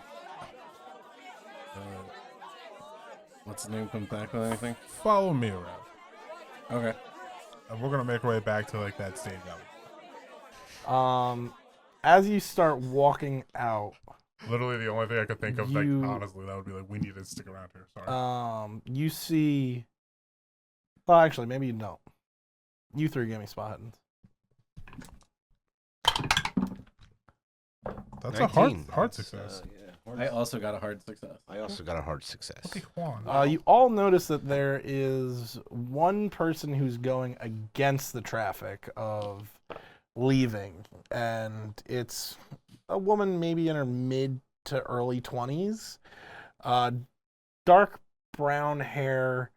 what's his name comes back with anything? Follow me around. Okay. And we're gonna make our way back to like that stage alley. As you start walking out, Literally the only thing I could think of, like You- honestly, that would be like we need to stick around here. Sorry. you see. Well, actually, maybe you don't. You three give me spot hidden. That's 19. a hard success. I also got a hard success. I also got a hard success. Okay, Juan. You all notice that there is one person who's going against the traffic of leaving, and it's a woman maybe in her mid to early 20s. Dark brown hair,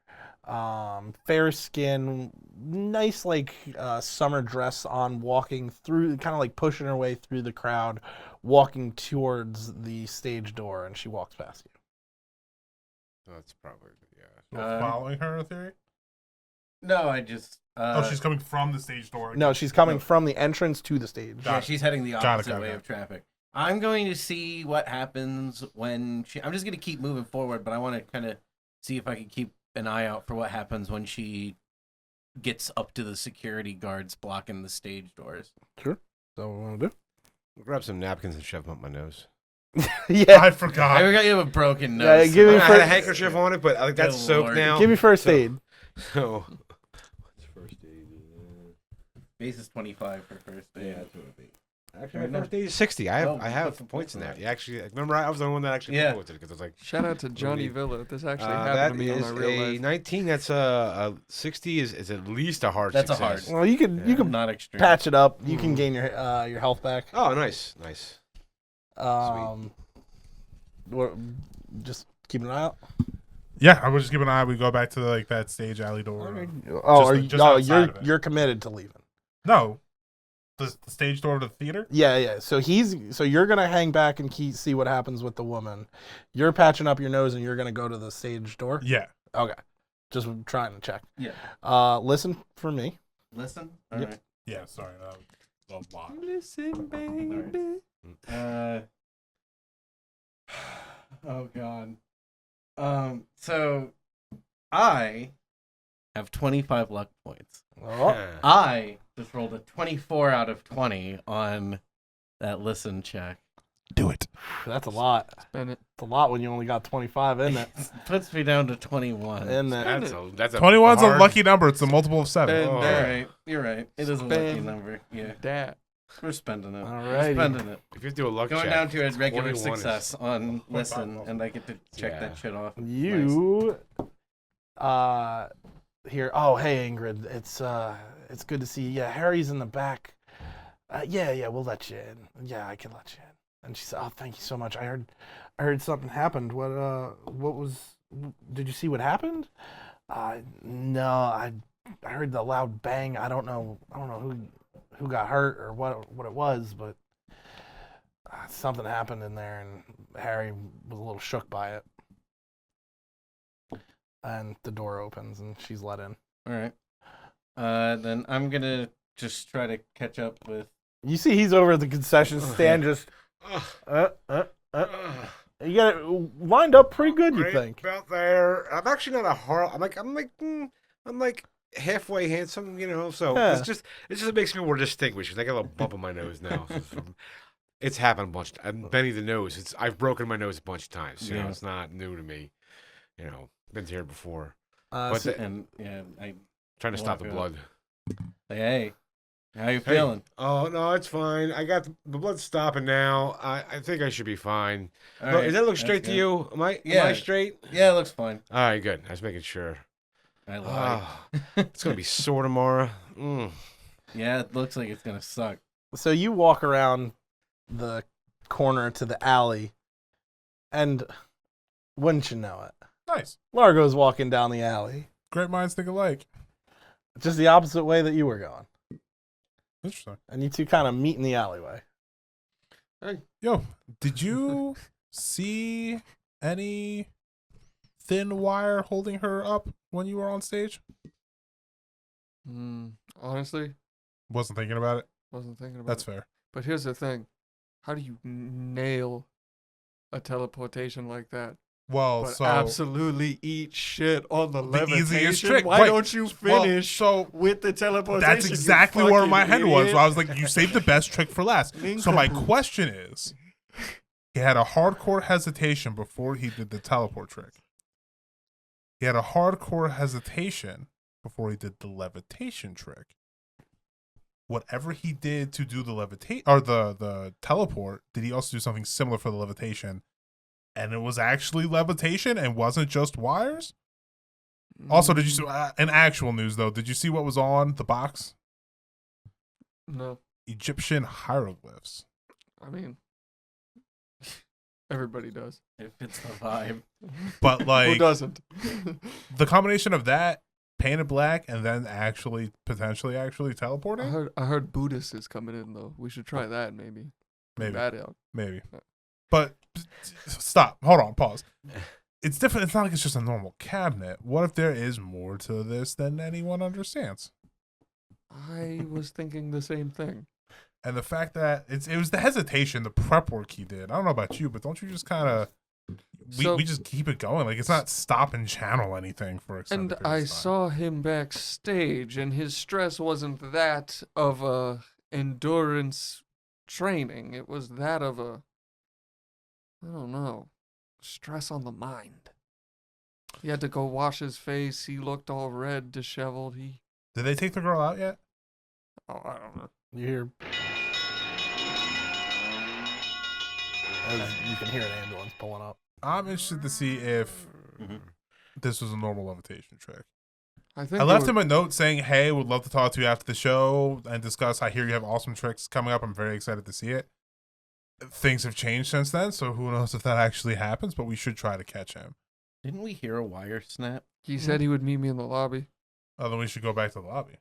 fair skin, nice like summer dress on, walking through, kind of like pushing her way through the crowd, walking towards the stage door, and she walks past you. That's probably, yeah. We're following her in theory. No, I just. She's coming from the stage door. No, she's coming from the entrance to the stage. Yeah, she's heading the Got it, opposite got it, way got of it. traffic. I'm going to see what happens when she. I'm just going to keep moving forward, but I want to kind of see if I can keep an eye out for what happens when she gets up to the security guards blocking the stage doors. Sure. So what we want to do? Grab some napkins and shove them up my nose. Yeah. I forgot. I forgot you have a broken Yeah, nose. give me I had a first- handkerchief on it, but like that's Good soaked Lord. now. Give me first So- aid. So, what's first aid? Base is 25 for first aid. Yeah, that's what it'd be. Actually, Right my now. first aid is 60. I Oh, have put points in some that. on. You actually remember I was the only one that actually Yeah. put points in it because I was like, Shout out to Johnny Believe- Villa. This actually that happened to me on is my real a life. 19. That's a 60 is at least a hard That's a success. hard. Well, you can Not extreme. patch it up. You can gain your health back. Oh, nice. Just keep an eye out. Yeah, I was just keeping an eye. We go back to like that stage alley door. Oh, Just outside of it. you're committed to leaving. No, the stage door to the theater. Yeah. So you're gonna hang back and see what happens with the woman. You're patching up your nose and you're gonna go to the stage door. Yeah. Okay. Just trying to check. Yeah. Listen for me. Listen. All Yep. right. Yeah. Sorry, that was a lot. Listen, baby. Oh God. So I have 25 luck points. Oh, I just rolled a 24 out of 20 on that listen check. Do it. that's a lot. Spend it. It's a lot when you only got 25 in it. Puts me down to 21. In that. That's a 21's a hard- lucky number. It's a multiple of 7. Spend Oh. that. You're right. It is a lucky Spend number. Yeah. That. We're spending it. Alrighty. We're spending it. If you do a luck Going check, down to a regular 21 is- success on listen, and I get to check Yeah. that shit off. You here. Oh, hey Ingrid. It's good to see you. Yeah, Harry's in the back. Yeah, we'll let you in. Yeah, I can let you in. And she said, "Oh, thank you so much. I heard something happened. What was? Did you see what happened? No, heard the loud bang. I don't know who got hurt or what it was, but something happened in there, and Harry was a little shook by it. And the door opens, and she's let in. All right. Then I'm gonna just try to catch up with. You see, he's over at the concession stand, just you got it lined up pretty good. You Right think? about there? I'm actually not a horror. I'm like halfway handsome, you know. So Yeah. it just makes me more distinguished. 'Cause I got a little bump on my nose now. It's happened a bunch. I'm bending the nose. I've broken my nose a bunch of times. You know, Yeah. it's not new to me. You know, been here before. Uh, But so- And I Trying to stop the Walk blood. say, hey, how you Hey. feeling? Oh no, it's fine. I got the blood's stopping now. I think I should be fine. All Look, right, does that look that's straight to good. you? Am I Yeah. straight? Yeah, it looks fine. All right, good. I was making sure. I lied. Ah, it's gonna be sore tomorrow. Yeah, it looks like it's gonna suck. So you walk around the corner to the alley, and wouldn't you know it, Nice. Largo's walking down the alley, Great minds think alike. just the opposite way that you were going, Interesting. and you two kind of meet in the alleyway. Yo, did you see any thin wire holding her up when you were on stage? Honestly, Wasn't thinking about it. wasn't thinking about That's it. fair. But here's the thing. How do you nail a teleportation like that? Well, But so absolutely eat shit on the, the levitation. easiest trick. Why right. don't you Well, finish so with the teleportation? that's you exactly where my fucking head was. idiot? So I was like, you saved the best trick for last. So my Nincompoop. question is, he had a hardcore hesitation before he did the teleport trick. He had a hardcore hesitation before he did the levitation trick. Whatever he did to do the levitate or the teleport, did he also do something similar for the levitation? And it was actually levitation and wasn't just wires? Also, did you see in actual news though? Did you see what was on the box? No. Egyptian hieroglyphs. I mean, everybody does. It fits the vibe. But Who like doesn't? the combination of that painted black and then potentially I teleporting. heard Buddhist is coming in though. We should try that maybe. Maybe, That out. maybe. But stop. Hold on. Pause. It's different. It's not like it's just a normal cabinet. What if there is more to this than anyone understands? I was thinking the same thing. And the fact that it was the hesitation, the prep work he did. I don't know about you, but don't you just kind of we just keep it going? Like it's not stop and channel anything for extended And periods I of time. saw him backstage, and his stress wasn't that of a endurance training. It was that of a, I don't know, stress on the mind. He had to go wash his face. He looked all red, disheveled. Did they take the girl out yet? Oh, I don't know. You hear, you can hear an ambulance pulling up. I'm interested to see if Mhm. this was a normal levitation trick. I think I it left would- him a note saying, "Hey, would love to talk to you after the show and discuss. I hear you have awesome tricks coming up. I'm very excited to see it." Things have changed since then, so who knows if that actually happens? But we should try to catch him. Didn't we hear a wire snap? He said he would meet me in the lobby. Then we should go back to the lobby.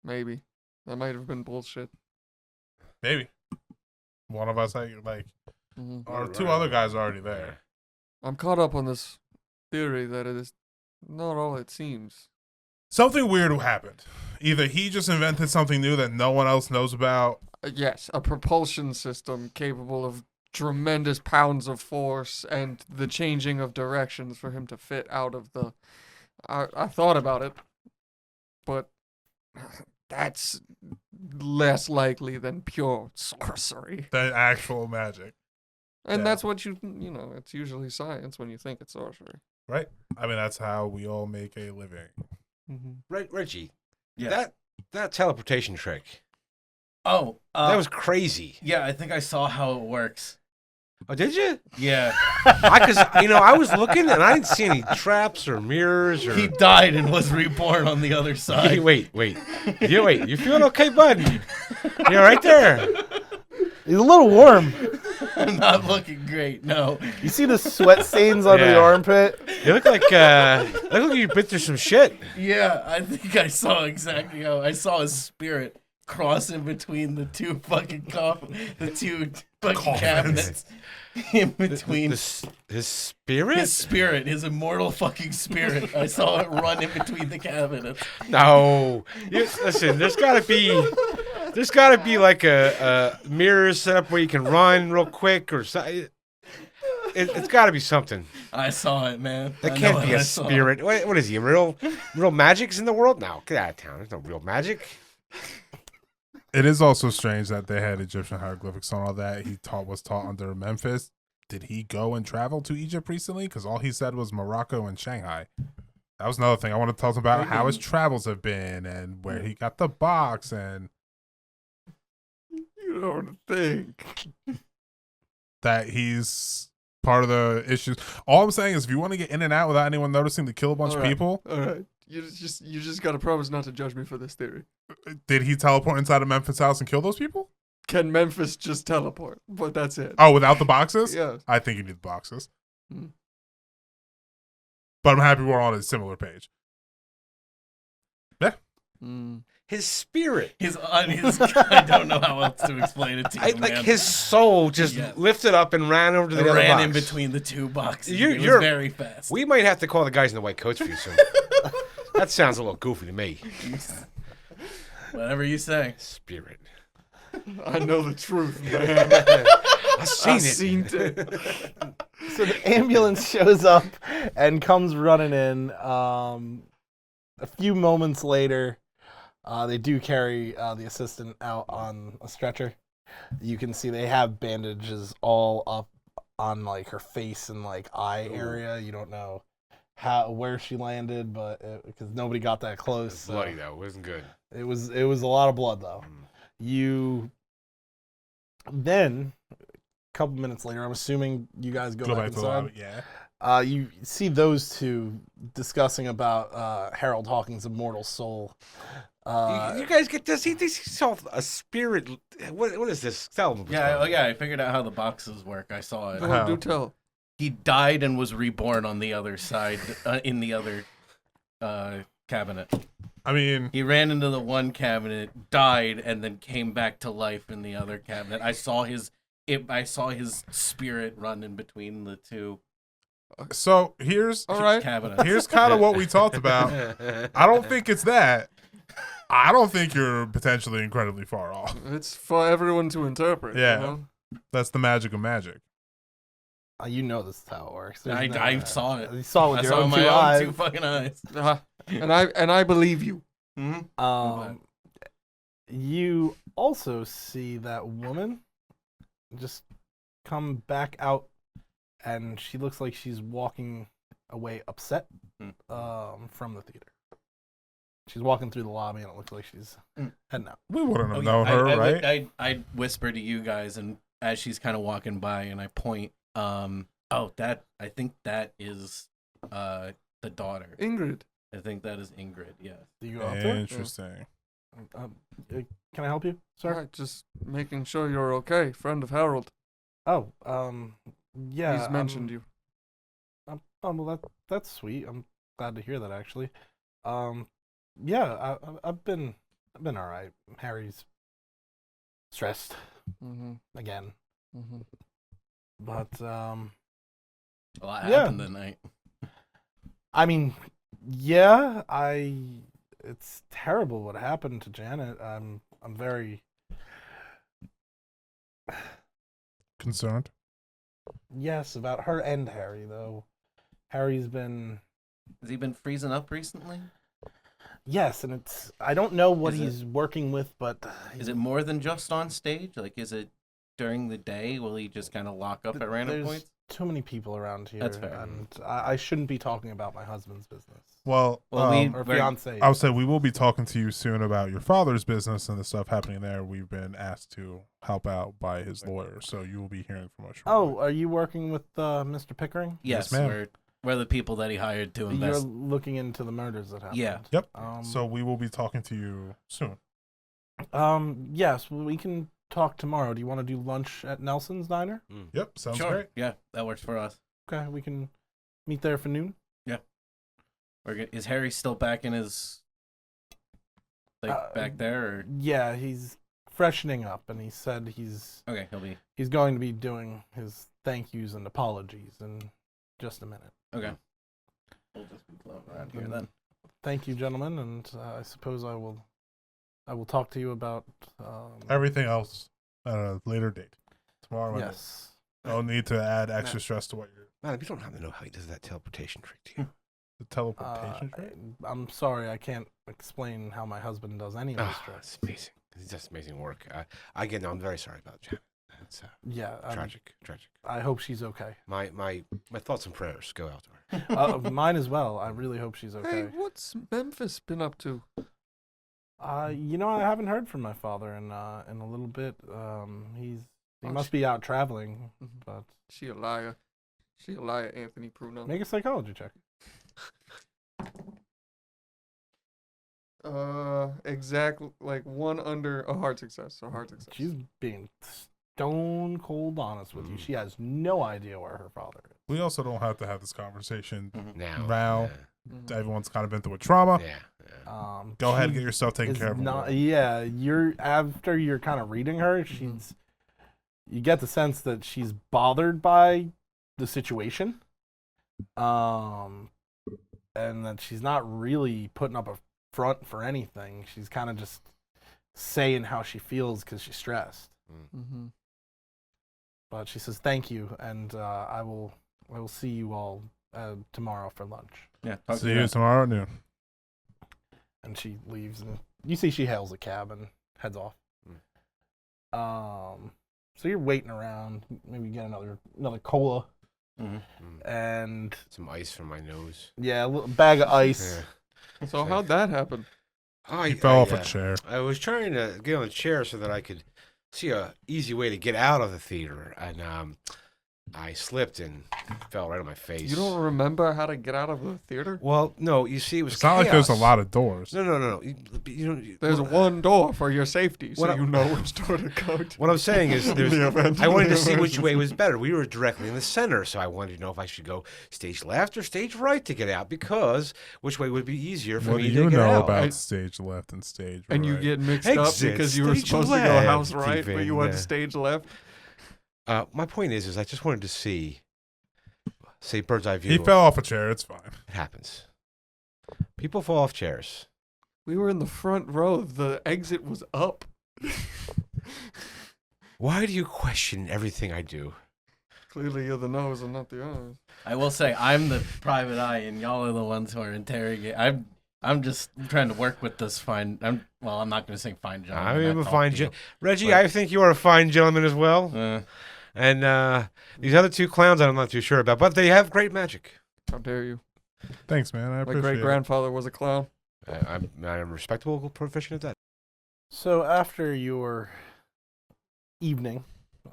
Maybe. That might have been bullshit. Maybe one of us, Mhm. or two other guys are already there. I'm caught up on this theory that it is not all it seems. Something weird happened. Either he just invented something new that no one else knows about. Yes, a propulsion system capable of tremendous pounds of force and the changing of directions for him to fit out of the. I thought about it, but that's less likely than pure sorcery. The actual magic, And Yeah. that's what you know, it's usually science when you think it's sorcery. right? I mean, that's how we all make a living. Reggie, Yeah. that teleportation trick, Oh, that was crazy. Yeah, I think I saw how it works. Oh, did you? Yeah. Because I was looking and I didn't see any traps or mirrors or. He died and was reborn on the other Hey, side. wait. You feeling okay, bud? You're right there. He's a little warm. I'm not looking great, no. You see the sweat stains under the Yeah. armpit? You look like you've been through some shit. Yeah, I think I saw exactly how I saw his spirit cross in between the two fucking the two fucking Coffins. cabinets. In between His spirit? his spirit, his immortal fucking spirit. I saw it run in between the cabinets. No. Listen, there's gotta be like a mirror set up where you can run real quick or something. It's gotta be something. I saw it, man. That I can't know be what a I saw. spirit. What is he? Real magic's in the world? No, get out of town. There's no real magic. It is also strange that they had Egyptian hieroglyphics on all that. He was taught under Memphis. Did he go and travel to Egypt recently? Because all he said was Morocco and Shanghai. That was another thing. I want to talk about how his travels have been and where he got the box and You don't think. that he's part of the issues. All I'm saying is if you want to get in and out without anyone noticing to kill a bunch of people, All right. You just gotta promise not to judge me for this theory. did he teleport inside of Memphis house and kill those people? Can Memphis just teleport? But that's it. Oh, without the boxes? Yeah. I think you need the boxes. Hmm. But I'm happy we're on a similar page. Yeah. Mm. His spirit. His I don't know how else to explain it to you, Like man. his soul just Yeah. lifted up and ran over to the It other ran box. in between the two boxes. You're- It was you're- very fast. We might have to call the guys in the white coats for you soon. That sounds a little goofy to me. Whatever you say. Spirit. I know the truth, man. I've seen I've it. seen it. So the ambulance shows up and comes running in. A few moments later, they do carry the assistant out on a stretcher. You can see they have bandages all up on like her face and like eye area. You don't know where she landed, but because nobody got that close. It's bloody though. It wasn't good. It was a lot of blood though. You then a couple minutes later, I'm assuming you guys go back to the inside. lobby. Yeah. You see those two discussing about Harold Hawkins' immortal soul. You guys get this? He saw a spirit. What is this? Tell him. Yeah, I figured out how the boxes work. I saw it. Go on, do tell. He died and was reborn on the other side, in the other cabinet. I mean, He ran into the one cabinet, died, and then came back to life in the other cabinet. I saw his spirit run in between the two so here's All right. cabinets. here's kind of what we talked about. I don't think it's that. I don't think you're potentially incredibly far off. It's for everyone to interpret. Yeah. You know? That's the magic of magic. You know this is how it works. There's I saw it. You saw it with I your saw own my two own eyes. two fucking eyes. And I believe you. Mm-hmm. You also see that woman just come back out, and she looks like she's walking away upset from the theater. She's walking through the lobby, and it looks like she's heading out. We wouldn't have Oh, known her, right? I whisper to you guys, and as she's kind of walking by, and I point. I think that is the daughter. Ingrid. I think that is Ingrid. Yeah. Do you go up to her? Interesting. Can I help you, sir? All right, just making sure you're okay. Friend of Harold. Oh, yeah. He's mentioned you. Well, that's sweet. I'm glad to hear that, actually. Yeah, I've been all right. Harry's stressed Mm-hmm. again, Mm-hmm. but A lot Yeah. happened tonight. I mean, yeah, it's terrible what happened to Janet. I'm very Concerned. yes about her and Harry though. Harry's been Has he been freezing up recently? yes, and I don't know what Is it- he's working with, but Is it more than just on stage? Like, is it during the day? Will he just kind of lock up at random there's points? too many people around here. That's fair. And I shouldn't be talking about my husband's business Well, Well, or We're- fiance. I would say we will be talking to you soon about your father's business and the stuff happening there. We've been asked to help out by his lawyer, so you will be hearing from us shortly. Oh, are you working with Mr. Pickering? Yes, ma'am. we're the people that he hired to You're invest. looking into the murders that happened. Yeah. Yep. Um, So we will be talking to you soon. yes, we can talk tomorrow. Do you want to do lunch at Nelson's Diner? Yep, sounds Sure. great. Yeah, that works for us. Okay, we can meet there for noon. Is Harry still back in his back there? Or? Yeah, he's freshening up, and he said he's Okay, he's going to be doing his thank yous and apologies in just a minute. okay. We'll just be floating around here then. Thank you, gentlemen, and I suppose I will talk to you about Everything else at a later date. Tomorrow. Yes. No need to add extra stress to what you're. Man, you don't have to know how he does that teleportation trick to you. The teleportation trick? I'm sorry, I can't explain how my husband does any of this trick. It's amazing. It's just amazing work. Again, I'm very sorry about Janet. It's Yeah, tragic. I hope she's okay. My thoughts and prayers go out to her. Mine as well. I really hope she's Hey, okay. what's Memphis been up to? I haven't heard from my father in a little bit. He must be out traveling, but She a liar. She a liar, Anthony Pruno. make a psychology check. Exactly, like one under a hard success. So hard success. She's being stone cold honest with you. She has no idea where her father is. We also don't have to have this conversation Now. now. Mhm. Everyone's kind of been through a trauma. Yeah. Go ahead and she get yourself taken is care of. After you're kind of reading her, you get the sense that she's bothered by the situation. And that she's not really putting up a front for anything. She's kind of just saying how she feels because she's stressed. Mm-hmm. But she says thank you, and I will see you all tomorrow for lunch. Yeah. See you tomorrow at noon. And she leaves, and you see she hails a cab and heads off. So you're waiting around, maybe get another cola, and Some ice from my nose. yeah, a little bag of ice. Yeah. So how'd that happen? He fell off a chair. I was trying to get on a chair so that I could see a easy way to get out of the theater, and I slipped and fell right on my face. You don't remember how to get out of the theater? Well, no. You see, it was It's not like there's a chaos. lot of doors. No. You There's one door for your safety, so What you know which door to go to. What I'm saying is, The I wanted to see event. which way was better. We were directly in the center, so I wanted to know if I should go stage left or stage right to get out, because which way would be easier for What do me you to get know out. about stage left and stage right? And you get mixed up Exit because you were stage supposed to go house left, right, but you went even. stage left. My point is I just wanted to see, say, bird's eye view. He fell off a chair. It's fine. It happens. People fall off chairs. We were in the front row. The exit was up. Why do you question everything I do? Clearly, you're the nose and not the eyes. I will say I'm the private eye, and y'all are the ones who are interrogating. I'm just trying to work with this fine. I'm not going to say fine gentleman. I am a talk fine to you. gentleman. Reggie, but- I think you are a fine gentleman as well. And these other two clowns I'm not too sure about, but they have great magic. How dare you? Thanks, man. I My appreciate great it. grandfather was a clown. I'm a respectable profession at that. So after your evening,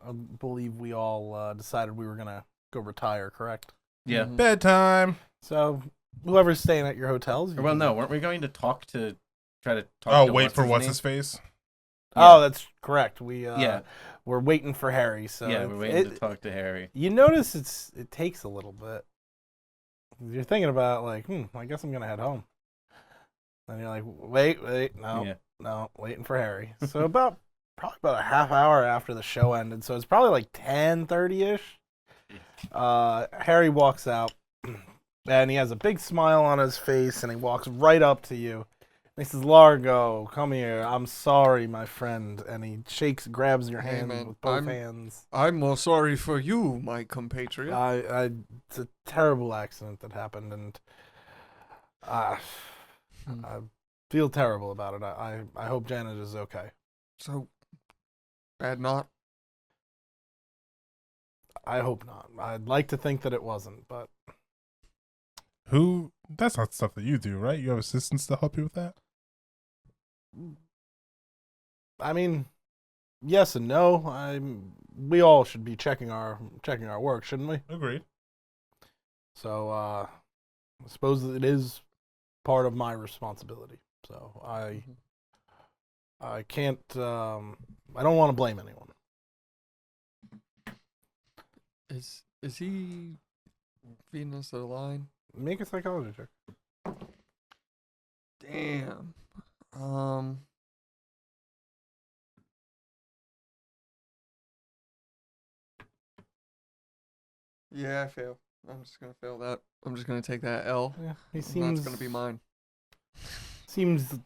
I believe we all decided we were gonna go retire, correct? Yeah. Mhm. Bedtime. So whoever's staying at your hotels. you Well, can- no, weren't we going to try to talk Oh, to wait for what's name? his face. Oh, that's correct. Yeah. We're waiting for Harry. So Yeah, we're waiting to talk to Harry. You notice it takes a little bit. You're thinking about like, I guess I'm gonna head home. And you're like, wait, Yeah. no, waiting for Harry. So probably about a half hour after the show ended. So it's probably like 10:30ish. Harry walks out, and he has a big smile on his face, and he walks right up to you. And he says, "Largo, come here. I'm sorry, my friend." And he grabs your Hey, hand man, with both hands. I'm more sorry for you, my compatriot. It's a terrible accident that happened, and I feel terrible about it. I hope Janet is okay. So, bad not. I hope not. I'd like to think that it wasn't, but Who? That's not stuff that you do, right? You have assistants to help you with that. I mean, yes and no. We all should be checking our work, shouldn't we? Agreed. So I suppose it is part of my responsibility. So I can't. I don't want to blame anyone. Is he feeding us a line? Make a psychology check. Damn. Yeah, I fail. I'm just gonna fail that. I'm just gonna take that L. Yeah, he That's seems gonna be mine. seems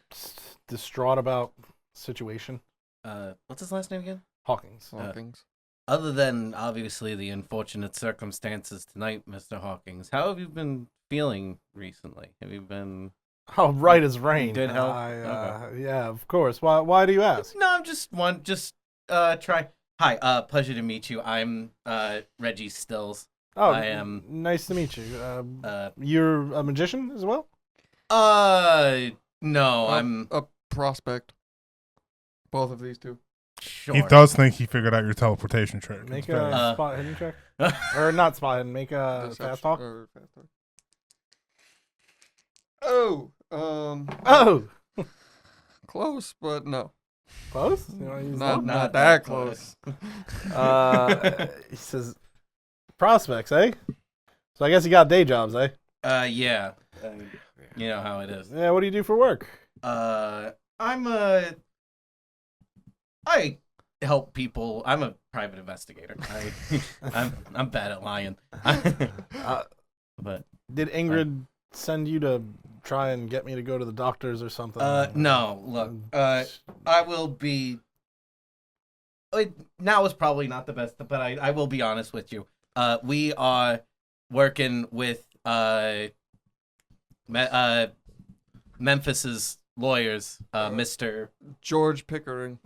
distraught about situation. What's his last name again? Hawkins. Hawkins. Other than obviously the unfortunate circumstances tonight, Mr. Hawkins, how have you been feeling recently? Have you been? Oh, right as rain. Good health? Yeah, of course. Why do you ask? No, I'm just try. Hi, pleasure to meet you. I'm Reggie Stills. Oh, I am. Nice to meet you. You're a magician as well? No, I'm a prospect. Both of these two. sure. He does think he figured out your teleportation trick. Make It's very- a spot hidden check. Or not spot hidden, make a Deception- fast talk. or fast talk. Oh, Oh! close, but no. Close? You wanna use Not luck? not that close. He says, prospects, eh? So I guess you got day jobs, eh? Yeah. You know how it is. Yeah, what do you do for work? I help people. I'm a private investigator. I'm bad at lying. But Did Ingrid send you to try and get me to go to the doctors or something? no, look. I will be. Now is probably not the best, but I will be honest with you. We are working with Memphis's lawyers, Mr. George Pickering.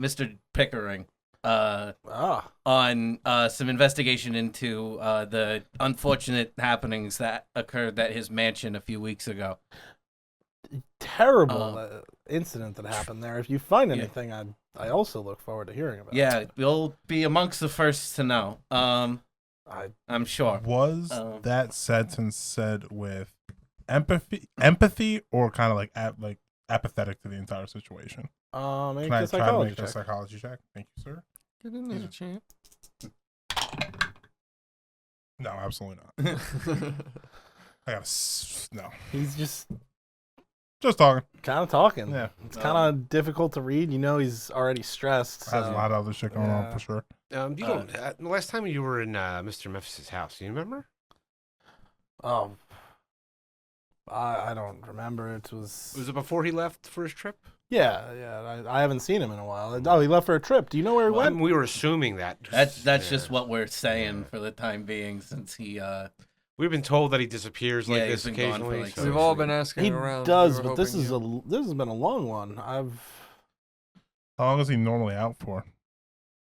Pickering, Ah, on some investigation into the unfortunate happenings that occurred at his mansion a few weeks ago. terrible incident that happened there. If you find Yeah. anything, I also look forward to hearing about it. Yeah, you'll be amongst the first to know. I'm sure. Was that sentence said with empathy, or kind of like apathetic to the entire situation? Make Can I a try to psychology make a check. psychology check? Thank you, sir. Get in there, champ. No, absolutely not. I got no. He's just Just talking. kind of talking. Yeah. It's kind of difficult to read. You know, he's already stressed. Has a so- lot of other shit going on yeah. for sure. You don't. The last time you were in Mr. Memphis's house, do you remember? Oh, I don't remember. It was. Was it before he left for his trip? Yeah. I haven't seen him in a while. Oh, he left for a trip. Do you know where he Well, went? we were assuming that. That's Yeah. just what we're saying for the time being, since he. We've been told that he disappears like Yeah, this he's been gone for, occasionally. like, so- We've all been asking He around. does, We were but this hoping is you- this has been a long one. How long is he normally out for?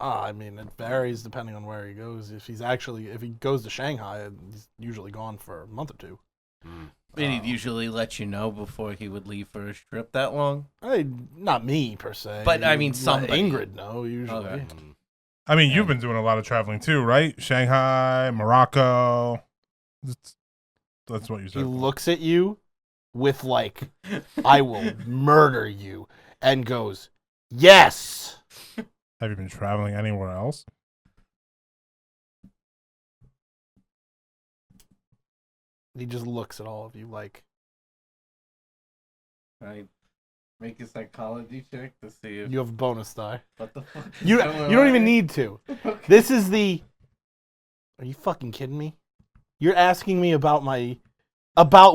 I mean, it varies depending on where he goes. If he goes to Shanghai, he's usually gone for a month or two. Mm. He'd usually let you know before he would leave for his trip that long. Not me per se. But, I mean, Let somebody. Ingrid know usually. Okay. Mm. I mean, you've been doing a lot of traveling too, right? Shanghai, Morocco. That's what you He said. looks at you with like, "I will murder you," and goes, "Yes." Have you been traveling anywhere else? He just looks at all of you like, Right. Make a psychology check to see if you have a bonus die. what the fuck. You don't even need to. This is the. Are you fucking kidding me? You're asking me about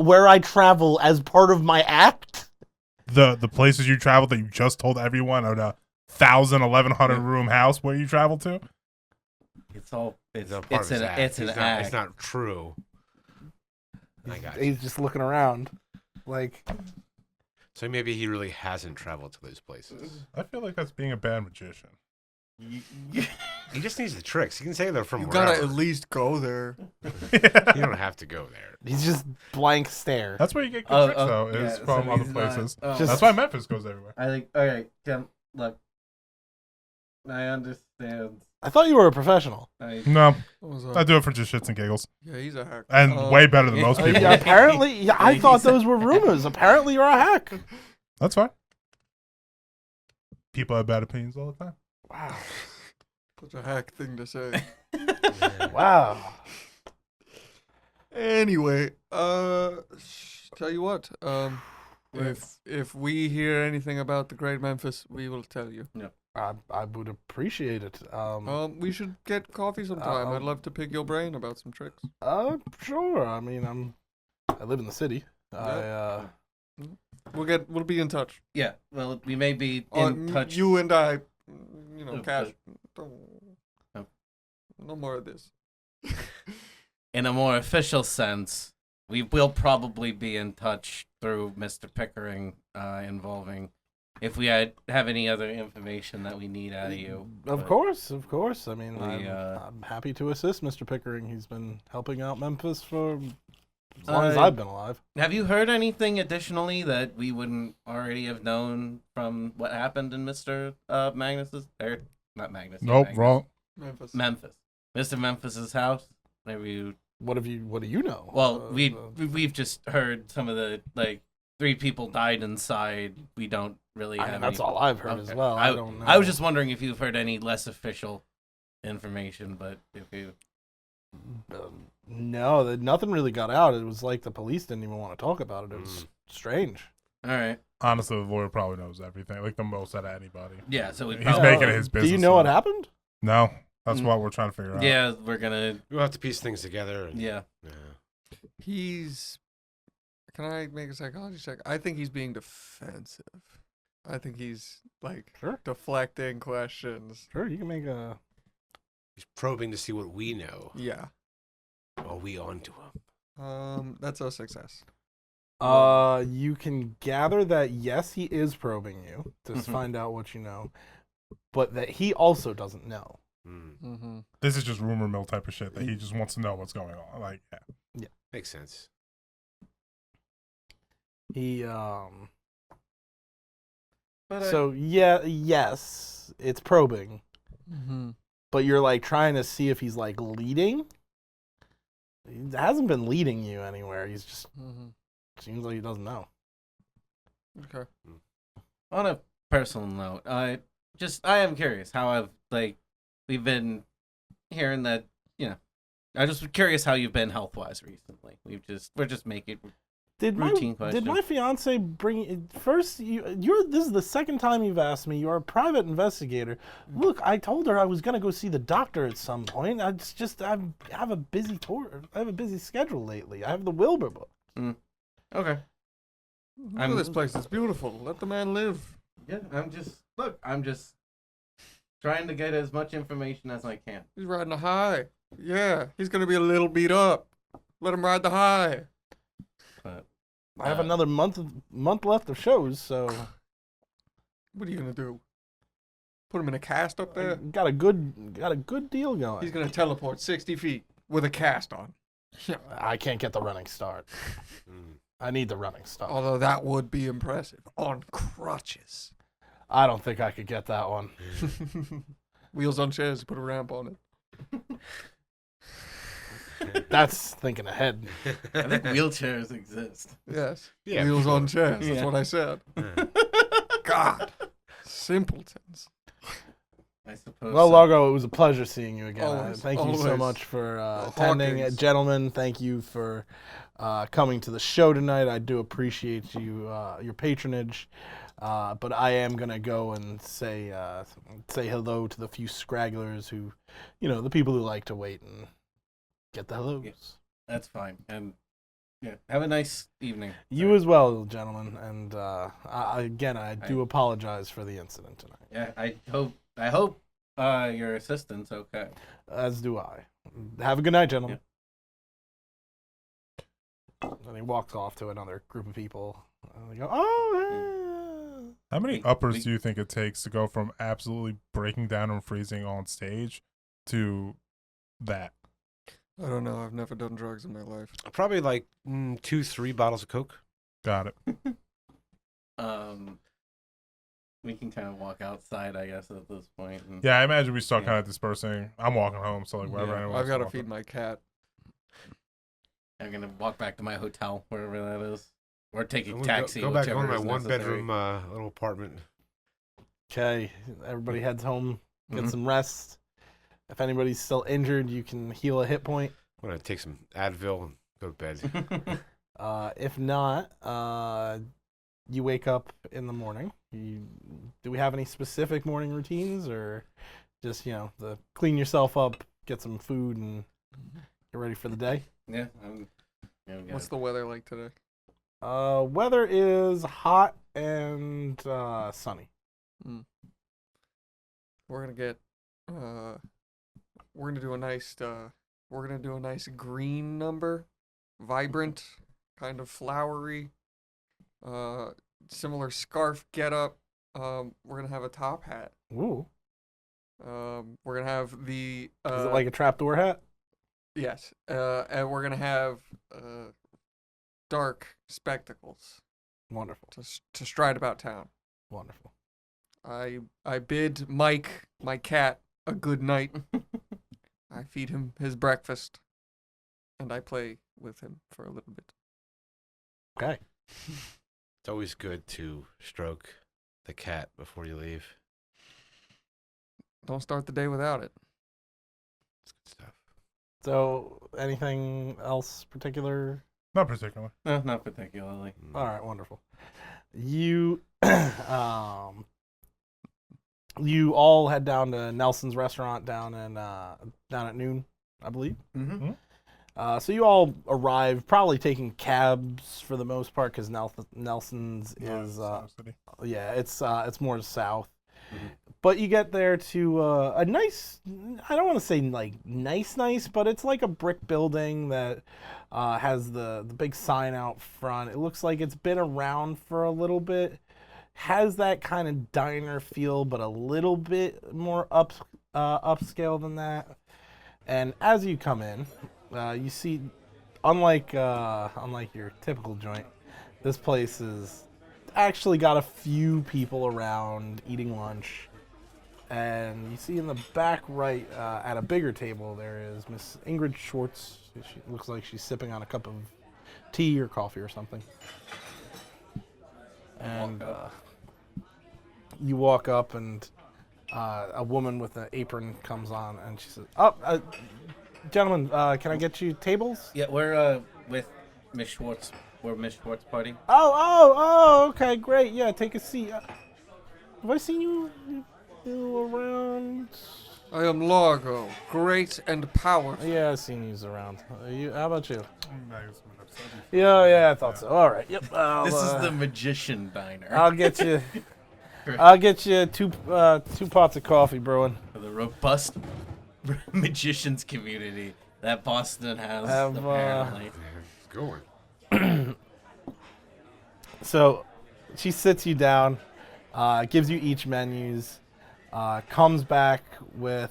where I travel as part of my act? The places you traveled that you just told everyone, or the 1,100 room house where you traveled to? It's all. It's a part of his act. It's an act. It's not true. I got you. He's just looking around, like. So maybe he really hasn't traveled to those places. I feel like that's being a bad magician. He just needs the tricks. He can say they're from You wherever. gotta at least go there. You don't have to go there. He's just blank stare. That's where you get good Oh, tricks, though, is yeah, from so other he's places. not- oh. Just- That's why Memphis goes everywhere. I think. Okay, Tim. Look. I understand. I thought you were a professional. No, What was I that? do it for just shits and giggles. Yeah, he's a hack. And way better than most people. Yeah, apparently, yeah, I thought those were rumors. Apparently, you're a hack. That's fine. People have bad opinions all the time. Wow. Such a hack thing to say. Wow. Anyway, tell you what, If we hear anything about the Great Memphis, we will tell you. I would appreciate it. We should get coffee sometime. I'd love to pick your brain about some tricks. Sure. I mean, I live in the city. We'll be in touch. Yeah, well, we may be in touch. You and I, cash. Oh. No more of this. In a more official sense, we will probably be in touch through Mr. Pickering, involving if we have any other information that we need out of you. Of course. I mean, We, I'm happy to assist Mr. Pickering. He's been helping out Memphis for as long as I've been alive. Have you heard anything additionally that we wouldn't already have known from what happened in Mr. Magnus's, or not Magnus? Nope, Magnus. wrong. Memphis. Mr. Memphis's house? Maybe you... What do you know? Well, we've just heard some of the, 3 people died inside. We don't really have that's any... all I've heard as well. I don't know. I was just wondering if you've heard any less official information, but if you... No, nothing really got out. It was like the police didn't even want to talk about it. It was strange. All right. Honestly, the lawyer probably knows everything, like the most out of anybody. Yeah, so we He's probably... making it his business. Do you know what happened? No, that's what we're trying to figure out. Yeah, we're gonna... We'll have to piece things together. And, Yeah. Can I make a psychology check? I think he's being defensive. I think he's Sure. deflecting questions. Sure, you can make a... He's probing to see what we know. Yeah. While we onto him. That's a success. You can gather that yes, he is probing you to find out what you know, but that he also doesn't know. Mm-hmm. This is just rumor mill type of shit that he just wants to know what's going on. Yeah. Makes sense. He But So yes, it's probing, Mm-hmm. but you're trying to see if he's leading. He hasn't been leading you anywhere. He's just seems like he doesn't know. Okay. on a personal note, I am curious how we've been hearing that, I'm just curious how you've been health-wise recently. We're just making routine Did questions. my fiance bring first? This is the second time you've asked me. You're a private investigator. Look, I told her I was gonna go see the doctor at some point. I have a busy tour. I have a busy schedule lately. I have the Wilbur book. Okay. This place is beautiful. Let the man live. Yeah, I'm just trying to get as much information as I can. He's riding a high. Yeah, he's gonna be a little beat up. Let him ride the high. But I have another month left of shows, so What are you gonna do? Put him in a cast up there? got a good deal going. He's gonna teleport 60 feet with a cast on. I can't get the running start. I need the running start. Although that would be impressive. On crutches. I don't think I could get that one. Wheels on chairs, put a ramp on it. That's thinking ahead. I think wheelchairs exist. Yes. Yeah, Wheels on sure. chairs. That's Yeah. what I said. God. Simpletons. I suppose. Well, so. Largo, it was a pleasure seeing you again. Always, Thank you so always. much for attending. Hawkins. Gentlemen, thank you for coming to the show tonight. I do appreciate you, your patronage. But I am going to go and say hello to the few scragglers who, the people who like to wait and get the hellos. Yeah. That's fine. And have a nice evening. You as well, gentlemen. And I do apologize for the incident tonight. Yeah, I hope your assistant's okay. As do I. Have a good night, gentlemen. And he walks off to another group of people. And they go, oh, hey. How many uppers do you think it takes to go from absolutely breaking down and freezing on stage to that? I don't know. I've never done drugs in my life. Probably 2-3 bottles of Coke. Got it. We can kind of walk outside, I guess, at this point. And, Yeah, I imagine we start kind of dispersing. I'm walking home, so wherever Yeah, anyone I've got to wants feed my cat. I'm gonna walk back to my hotel, wherever that is, or take a I'm gonna taxi. Go back home to whichever my is necessary. one-bedroom little apartment. Okay, everybody heads home, get Mhm. some rest. If anybody's still injured, you can heal a hit point. I'm gonna take some Advil and go to bed. If not, you wake up in the morning. Do we have any specific morning routines, or just the clean yourself up, get some food, and get ready for the day? Yeah. What's the weather like today? Weather is hot and sunny. We're gonna get we're gonna do a nice green number, vibrant, kind of flowery, similar scarf getup. We're gonna have a top hat. Ooh. We're gonna have the Is it like a trapdoor hat? yes, and we're gonna have dark spectacles Wonderful. to stride about town. Wonderful. I bid Mike, my cat, a good night. I feed him his breakfast, and I play with him for a little bit. Okay. It's always good to stroke the cat before you leave. Don't start the day without it. It's good stuff. So, anything else particular? Not particularly. No, not particularly. All right, wonderful. You, you all head down to Nelson's restaurant down at noon, I believe. Mm-hmm. So you all arrive, probably taking cabs for the most part, because Nelson's is City. yeah, it's more south. Mhm. But you get there to a nice, I don't want to say like nice, but it's like a brick building that has the big sign out front. It looks like it's been around for a little bit. Has that kind of diner feel, but a little bit more upscale than that. And as you come in, you see, unlike your typical joint, this place is actually got a few people around eating lunch. And you see in the back right, at a bigger table, there is Miss Ingrid Schwartz. She looks like she's sipping on a cup of tea or coffee or something. And you walk up, and a woman with an apron comes on, and she says, gentlemen, can I get you tables? Yeah, we're with Miss Schwartz. We're Miss Schwartz party. Oh, okay, great. Yeah, take a seat. Have I seen you around? I am Largo, great and powerful. Yeah, I've seen you around. How about you? Nice. Yeah, I thought so. All right. Yep. This is the magician diner. I'll get you. I'll get you two pots of coffee brewing. For the robust magicians community that Boston has, apparently. It's going. So, she sits you down, gives you each menus, comes back with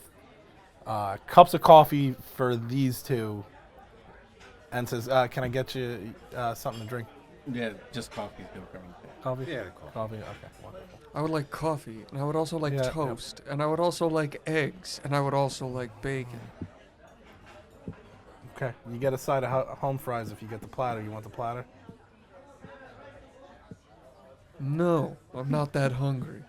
cups of coffee for these two, and says, "Can I get you something to drink?" Yeah, just coffee's good for me. Coffee. Yeah, cool. Coffee. Okay. Wonderful. I would like coffee, and I would also like Yeah, yep. toast, and I would also like eggs, and I would also like bacon. Okay. You get a side of home fries if you get the platter. You want the platter? No, I'm not that hungry.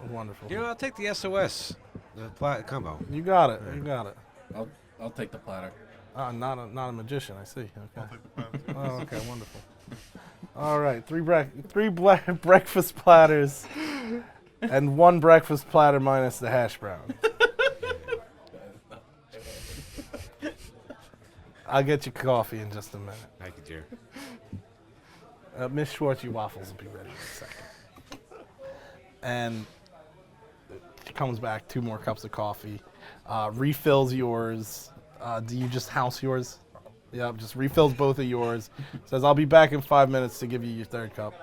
Wonderful. You know, I'll take the SOS, the plat combo. You got it. You got it. I'll take the platter. Not a magician. I see. Okay. Oh, okay. Wonderful. All right. Three breakfast platters, and one breakfast platter minus the hash brown. I'll get you coffee in just a minute. Thank you, dear. Miss Schwartz, your waffles will be ready in a second. And she comes back, 2 more cups of coffee, refills yours. Do you just house yours? Yep, just refills both of yours. Says, I'll be back in 5 minutes to give you your 3rd cup.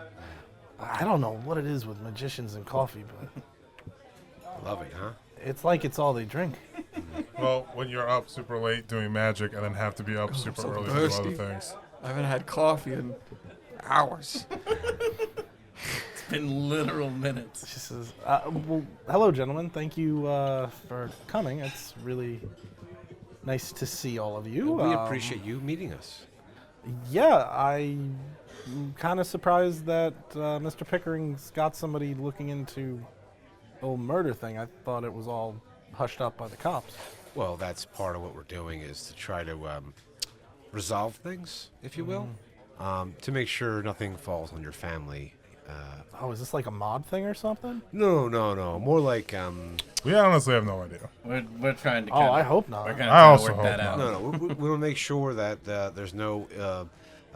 I don't know what it is with magicians and coffee, but I love it, huh? it's like it's all they drink. Well, when you're up super late doing magic and then have to be up super so early to do thirsty. other things. I haven't had coffee in hours. It's been literal minutes. She says, well, hello, gentlemen. Thank you for coming. It's really nice to see all of you. We appreciate you meeting us. Yeah, I'm kind of surprised that Mr. Pickering's got somebody looking into old murder thing. I thought it was all hushed up by the cops. Well, that's part of what we're doing is to try to resolve things, if you will, to make sure nothing falls on your family Oh, is this like a mod thing or something? No. More like We honestly have no idea. We're trying to. Oh, I hope not. We're gonna I try to also work that hope out. not. no. We want to make sure that there's no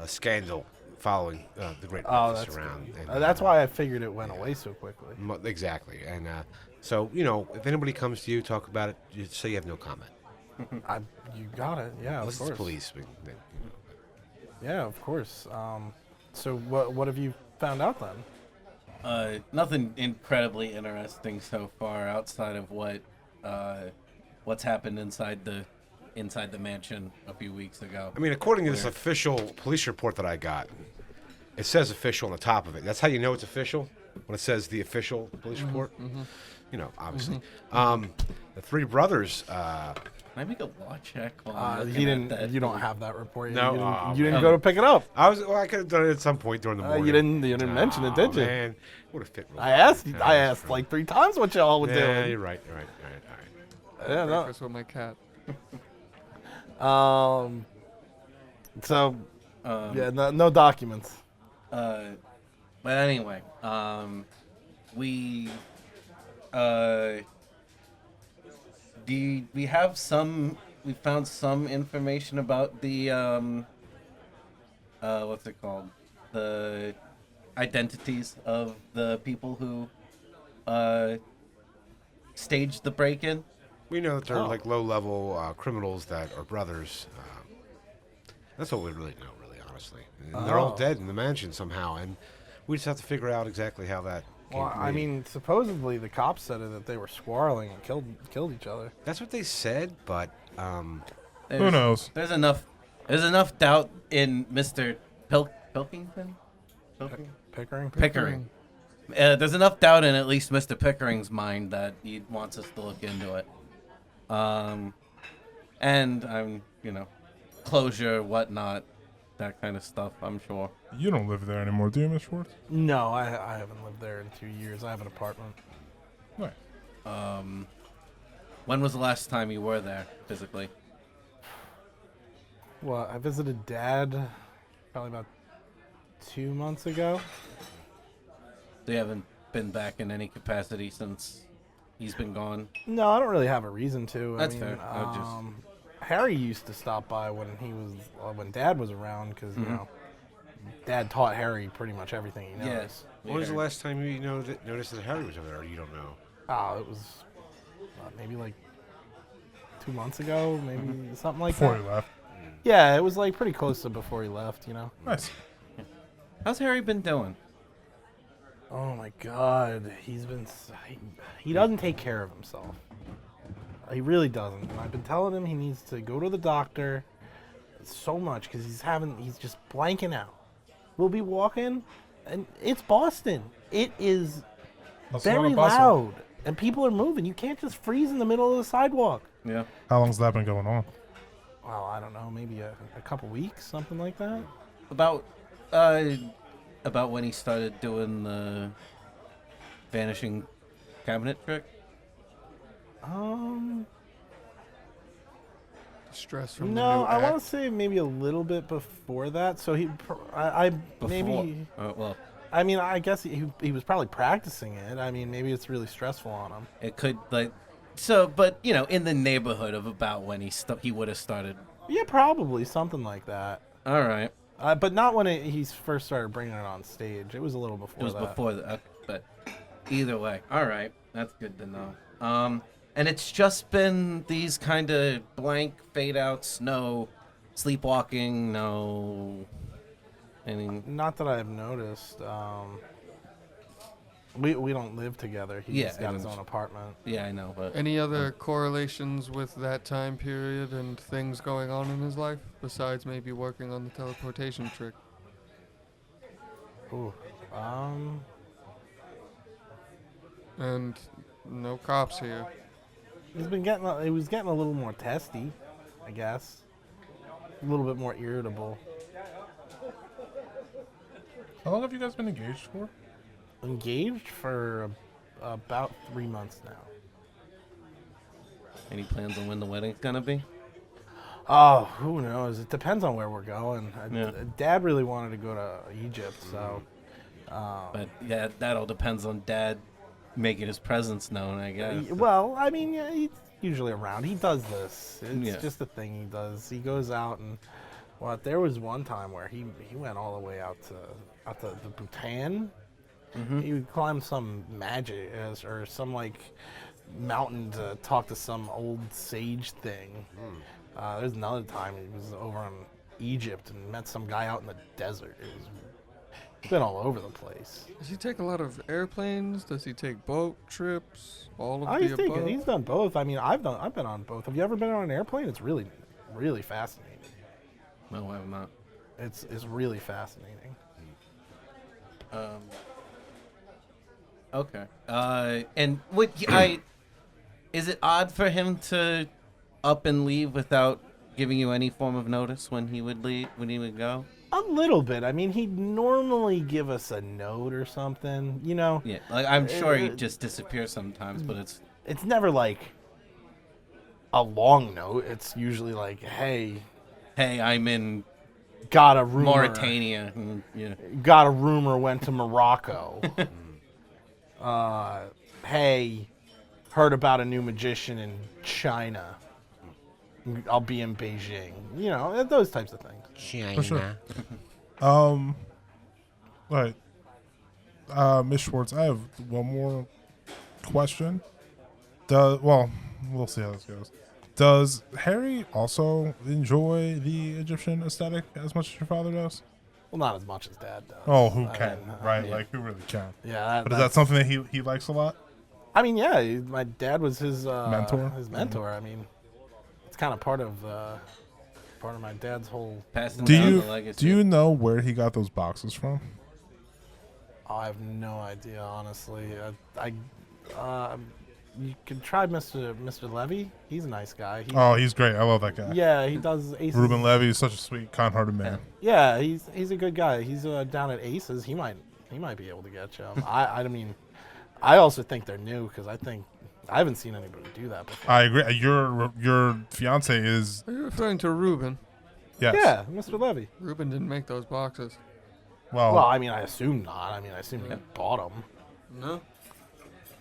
scandal following the Great Oh, Memphis that's around. good. And, That's why I figured it went away so quickly. Exactly. And so, you know, if anybody comes to you, talk about it, just say you have no comment. You got it. Yeah, of Unless it's course. police. Yeah, of course. So what have you found out then? Nothing incredibly interesting so far outside of what's happened inside the mansion a few weeks ago. I mean, according to this official police report that I got, it says official on the top of it. That's how you know it's official, when it says the official police report. You know, obviously. The three brothers. Can I make a law check while I'm looking He at didn't. that? You don't have that report. No, you didn't, oh, you didn't man. go to pick it up. I could have done it at some point during the morning. You didn't mention it, did you? Man, would have fit. Real I well. asked. I asked like 3 times what y'all were Yeah, doing. you're right. All right. Yeah, no. Breakfast with my cat. So yeah, no documents. But anyway, we we found some information about the what's it called? The identities of the people who staged the break-in. We know that they're like low-level criminals that are brothers. That's all we really know, really, honestly. And they're all dead in the mansion somehow, and we just have to figure out exactly how that came Well, to I be. mean, supposedly the cops said that they were quarreling and killed each other. That's what they said, but Who knows? There's enough doubt in Mr. Pilkington? Pickering. There's enough doubt in at least Mr. Pickering's mind that he wants us to look into it. And I'm, closure, whatnot, that kind of stuff, I'm sure. You don't live there anymore, do you, Miss Schwartz? No, I haven't lived there in 2 years. I have an apartment. Right. When was the last time you were there physically? Well, I visited Dad probably about 2 months ago. So you haven't been back in any capacity since he's been gone? No, I don't really have a reason to. That's I mean, fair. I just- Harry used to stop by when Dad was around because Dad taught Harry pretty much everything he knows. Yes. when was the last time you noticed that Harry was over there? Or you don't know? Oh, it was maybe like 2 months ago, maybe something like Before that. he left. Yeah, it was like pretty close to before he left. Nice. How's Harry been doing? Oh my God, he doesn't take care of himself. He really doesn't. And I've been telling him he needs to go to the doctor so much because he's just blanking out. We'll be walking, and it's Boston. It is Hustle very and bustle. loud, and people are moving. You can't just freeze in the middle of the sidewalk. Yeah. How long's that been going on? Well, I don't know, maybe a couple weeks, something like that. About when he started doing the vanishing cabinet trick? Stress from No, the new I want act. to say maybe a little bit before that. So maybe. Well, I mean, I guess he was probably practicing it. I mean, maybe it's really stressful on him. it could but in the neighborhood of about when he would have started. Yeah, probably something like that. All right. But not when he first started bringing it on stage. It was a little before It was that. before that, but either way. All right, that's good to know. And it's just been these kind of blank fade outs, no sleepwalking, no any. Not that I've noticed. We don't live together. He's Yeah, got his own apartment. Yeah, I know, but Any other correlations with that time period and things going on in his life besides maybe working on the teleportation trick? Ooh. And no cops here. He was getting a little more testy, I guess. A little bit more irritable. How long have you guys been engaged for? Engaged for about 3 months now. any plans on when the wedding's gonna be? Oh, who knows? It depends on where we're going. Yeah. Dad really wanted to go to Egypt, so But yeah, that all depends on Dad making his presence known, I guess. Well, I mean, yeah, he's usually around. He does this. It's Yeah. just a thing he does. He goes out and there was one time where he went all the way out to the Bhutan. He would climb some magic or some like mountain to talk to some old sage thing. There's another time he was over in Egypt and met some guy out in the desert. It's been all over the place. Does he take a lot of airplanes? Does he take boat trips? All of I the think above? he's done both. I mean, I've been on both. Have you ever been on an airplane? It's really, really fascinating. No, I'm not. It's really fascinating. Okay. And is it odd for him to up and leave without giving you any form of notice when he would leave, when he would go? A little bit. I mean, he'd normally give us a note or something, you know? Yeah, like I'm sure he just disappears sometimes, but It's never like a long note. It's usually like, hey, I'm in got a rumor. Mauritania. And, yeah. Got a rumor, went to Morocco. Hey, heard about a new magician in China. I'll be in Beijing. You know, those types of things. For sure. Right. Miss Schwartz, I have one more question. We'll see how this goes. Does Harry also enjoy the Egyptian aesthetic as much as your father does? Well, not as much as Dad does. Oh, who I can? mean, Right, yeah. like who really can? Yeah, But is that something that he likes a lot? I mean, yeah, my dad was his Mentor? His mentor. I mean, it's kind of part of my dad's whole. Passing Do down you the legacy. do you know where he got those boxes from? I have no idea, honestly. You could try Mr. Levy. He's a nice guy. Oh, he's great. I love that guy. Yeah, he does Aces. Ruben Levy is such a sweet, kind-hearted man. Yeah, he's a good guy. He's down at Aces. He might be able to get you. I mean, I also think they're new because I haven't seen anybody do that before. I agree. Your fiance is Are you referring to Ruben? yes. Yeah, Mr. Levy. Ruben didn't make those boxes. Well, Well, I mean, I assume not. I mean, I assume he bought them. No.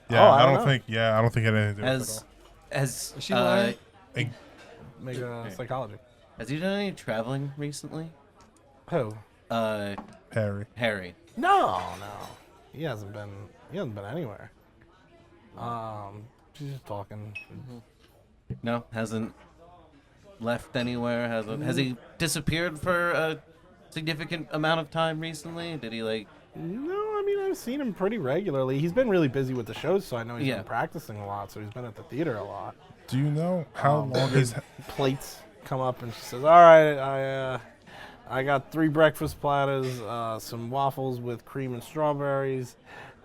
yeah. I I don't don't know. think. Yeah, I don't think it had anything to do with it As Is she lying? Make psychology. has he done any traveling recently? Who? at all. Harry. Harry. No. He hasn't been anywhere. She's just talking. No, hasn't left anywhere. Has he disappeared for a significant amount of time recently? Did he like? No, I mean, I've seen him pretty regularly. He's been really busy with the shows, so I know he's Yeah. been practicing a lot. So he's been at the theater a lot. Do you know how long his he's? plates come up, and she says, "All right, I got 3 breakfast platters, some waffles with cream and strawberries,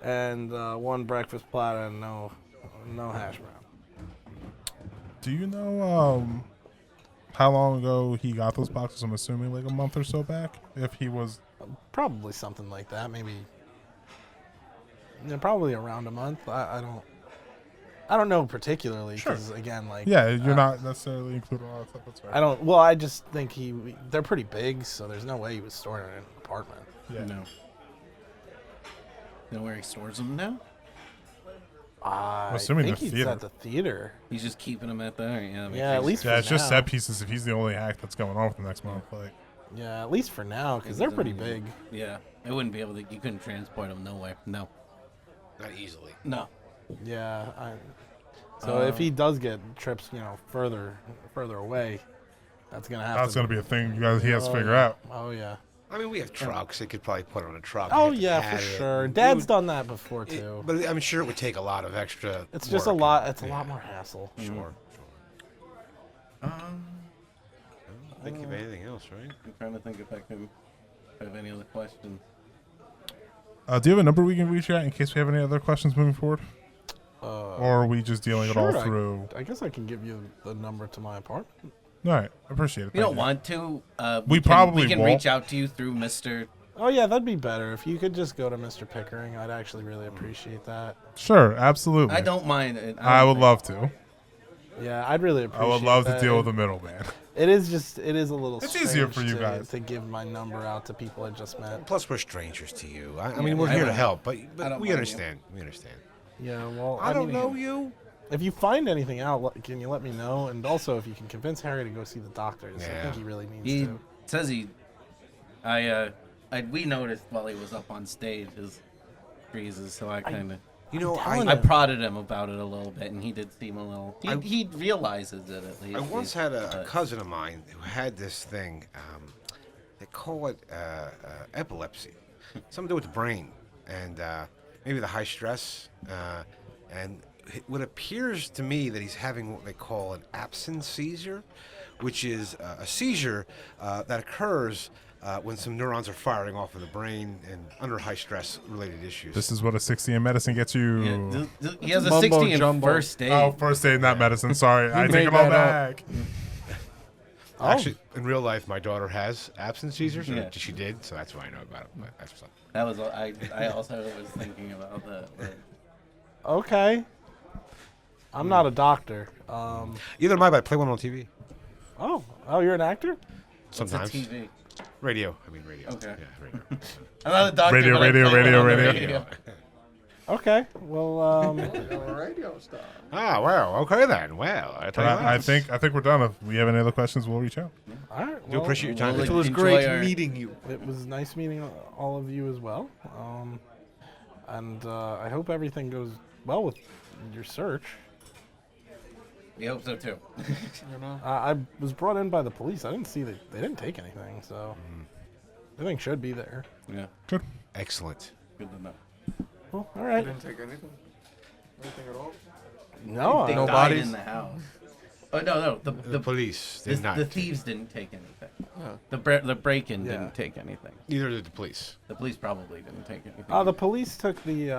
and 1 breakfast platter and no hash brown." Do you know how long ago he got those boxes? I'm assuming like a month or so back. If he was, Probably something like that. Maybe. Yeah, probably around a month. I don't know particularly because again, like yeah, you're not necessarily including all that stuff. That's right. I don't. Well, I just think they're pretty big, so there's no way he was storing it in an apartment. Yeah. No. You know where he stores them now? I assuming think the he's theater. at the theater. He's just keeping them at there. Yeah. Yeah, at least Yeah, for it's just now. set pieces. If he's the only act that's going on for the next month, like Yeah, at least for now, because they're pretty big. Yeah. I wouldn't be able to. You couldn't transport them. No way. No. Not easily. No. Yeah. So if he does get trips, further away, that's gonna have. that's to gonna be a thing. He has to Oh, figure yeah. out. Oh yeah. I mean, we have trucks. They could probably put it on a truck. Oh Get the yeah, pad for in. sure. It Dad's would- done that before too. But I'm sure it would take a lot of extra. It's just a work. lot. It's a Yeah. lot more hassle. Sure. I don't think of anything else, right? I'm trying to think if I have any other questions. Do you have a number we can reach out in case we have any other questions moving forward, Uh, or are we just dealing it all sure, through? I guess I can give you the number to my apartment. All right, appreciate it. You don't Thank want to. We probably we can won't. reach out to you through Mr. Oh yeah, that'd be better if you could just go to Mr. Pickering. I'd actually really appreciate that. Sure, absolutely. I don't mind it. I would love to. Yeah, I'd really appreciate I would love to that. deal with a middleman. It is a little It's strange easier for you to, guys. to give my number out to people I just met. Plus, we're strangers to you. I Yeah, mean, we're I here to don't- help, but I don't we mind understand. We understand. Yeah, well, I don't mean, know you. If you find anything out, can you let me know? And also, if you can convince Harry to go see the doctors, I Yeah. think he really needs He to. says we noticed while he was up on stage his freezes, so I kind of. You know, telling I you. prodded him about it a little bit, and he did seem a little. I- He realizes it at least. I once had a but- cousin of mine who had this thing. They call it epilepsy. Something to do with the brain and maybe the high stress. And what appears to me that he's having what they call an absence seizure, which is a seizure that occurs when some neurons are firing off in the brain and under high stress related issues. This is what a 60 in medicine gets you. Yeah, he has a Mumbo 60 in jumbo. first aid. Oh, first aid, not medicine. Sorry, I take made it all that up. back. Oh. Actually, in real life, my daughter has absence seizures, or Yeah. she did, so that's why I know about it. But that's what's up. That was I also was thinking about the Okay. I'm not a doctor. Either am I, but I play one on TV. Oh, you're an actor? Sometimes. It's a TV. Radio. I mean, radio. Okay. Yeah, radio. I'm not a doctor. Radio, but I radio, play one radio, on the radio. Okay. Well, radio star. Ah, well, okay then. Well, I tell But you what. I think we're done. If we have any other questions, we'll reach out. all right. Do appreciate your time. Well, It was Enjoy great our- meeting you. It was nice meeting all of you as well. And I hope everything goes well with your search. We hope so too. You know? I was brought in by the police. I didn't see that they didn't take anything, so everything should be there. Yeah. Excellent. Good to know. Well, all I right. didn't take anything. Anything at all. No, They No died bodies? in the house. Oh no, The the police did not. the thieves didn't take anything. Yeah. The break-in Yeah. didn't take anything. Neither did the police. The police probably didn't take anything. the police took the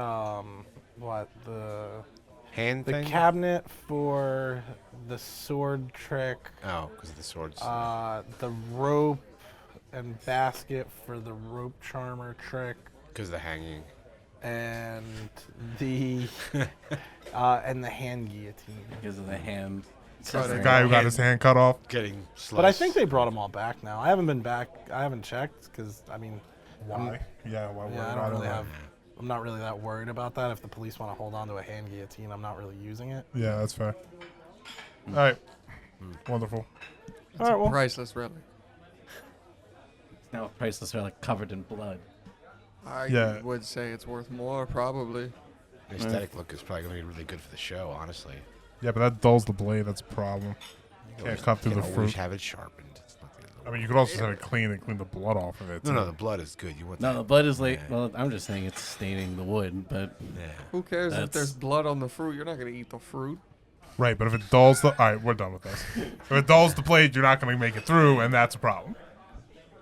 Hand the thing? cabinet for the sword trick, Oh, because of the swords. the rope and basket for the rope charmer trick, Because of the hanging. and the hand guillotine. because of the hand. The guy who got his hand cut off. Getting sliced. But I think they brought them all back now. I haven't been back. I haven't checked because I mean, Why? Yeah, why? yeah, I don't really have. I'm not really that worried about that. If the police want to hold on to a hand guillotine, I'm not really using it. Yeah, that's fair. All right. Wonderful. All right, well, Priceless relic. It's now priceless relic covered in blood. I Yeah. would say it's worth more, probably. The aesthetic look is probably going to be really good for the show, honestly. Yeah, but that dulls the blade. That's a problem. Can't cut through You the can always fruit. have it sharpened. It's not the end of the I mean, you could also have it clean and clean the blood off of it. No, too. no, the blood is good. You want No, that. the blood is like. Yeah. Well, I'm just saying it's staining the wood, but Yeah. Who cares if That's- there's blood on the fruit? You're not going to eat the fruit. Right, but if it dulls the... All right, we're done with this. If it dulls the blade, you're not going to make it through, and that's a problem.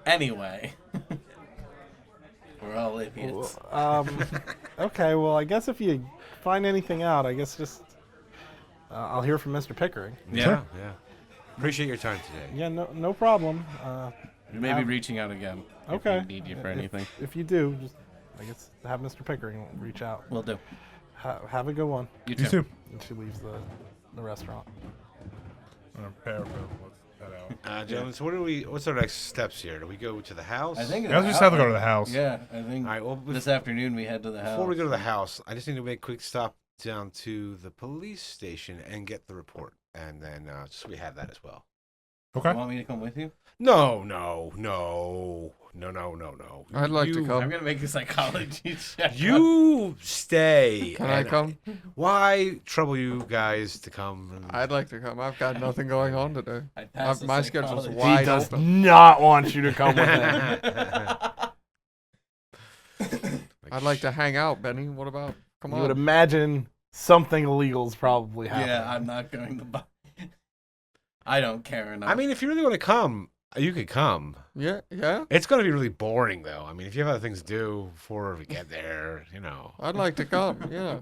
anyway. We're all idiots. okay. Well, I guess if you find anything out, I guess just I'll hear from Mr. Pickering. Yeah. Sure. Yeah. Appreciate your time today. Yeah, no problem. We may be reaching out again. Okay. If we need you for If- anything. If you do, just I guess have Mr. Pickering reach out. We'll do. Have a good one. You You too. too. And she leaves the restaurant. I'm going to prepare for that out. Gentlemen, so what's our next steps here? Do we go to the house? I think You guys just have to go to the house. Yeah, I think All right, well, this afternoon we head to the house. Before we go to the house, I just need to make a quick stop down to the police station and get the report. And then just so we have that as well. Okay. You want me to come with you? No. I'd like to I'm come. gonna make a psychology check. You stay. Can I and come? Why trouble you guys to come? I'd like to come. I've got nothing going on today. I passed the My schedule's psychology. wide He does open. not want you to come with him. I'd like to hang out, Benny. What about? Come You would on. imagine something illegal's probably happening. Yeah, I'm not going to buy. I don't care enough. I mean, if you really want to come, you could come. Yeah, yeah. It's going to be really boring, though. I mean, if you have other things to do before we get there, you know. I'd like to come. Yeah.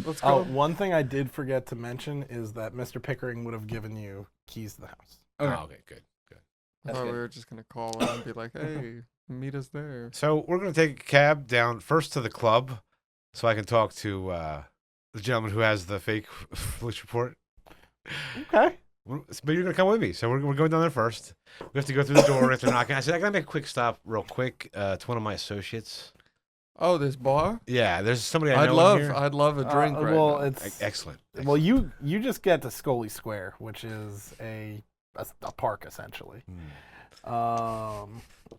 Let's Oh, go. one thing I did forget to mention is that Mr. Pickering would have given you keys to the house. Okay. Oh, okay, good. I That's thought we good. were just gonna call in and be like, "Hey, meet us there." So we're going to take a cab down first to the club so I can talk to the gentleman who has the fake police report. Okay. But you're gonna come with me, so we're going down there first. We have to go through the door. We have to knock. I said I gotta make a quick stop, real quick. To one of my associates. Oh, this bar? Yeah, there's somebody I know in here. I'd love a drink right well, now. it's Excellent. well, you just get to Scully Square, which is a park essentially.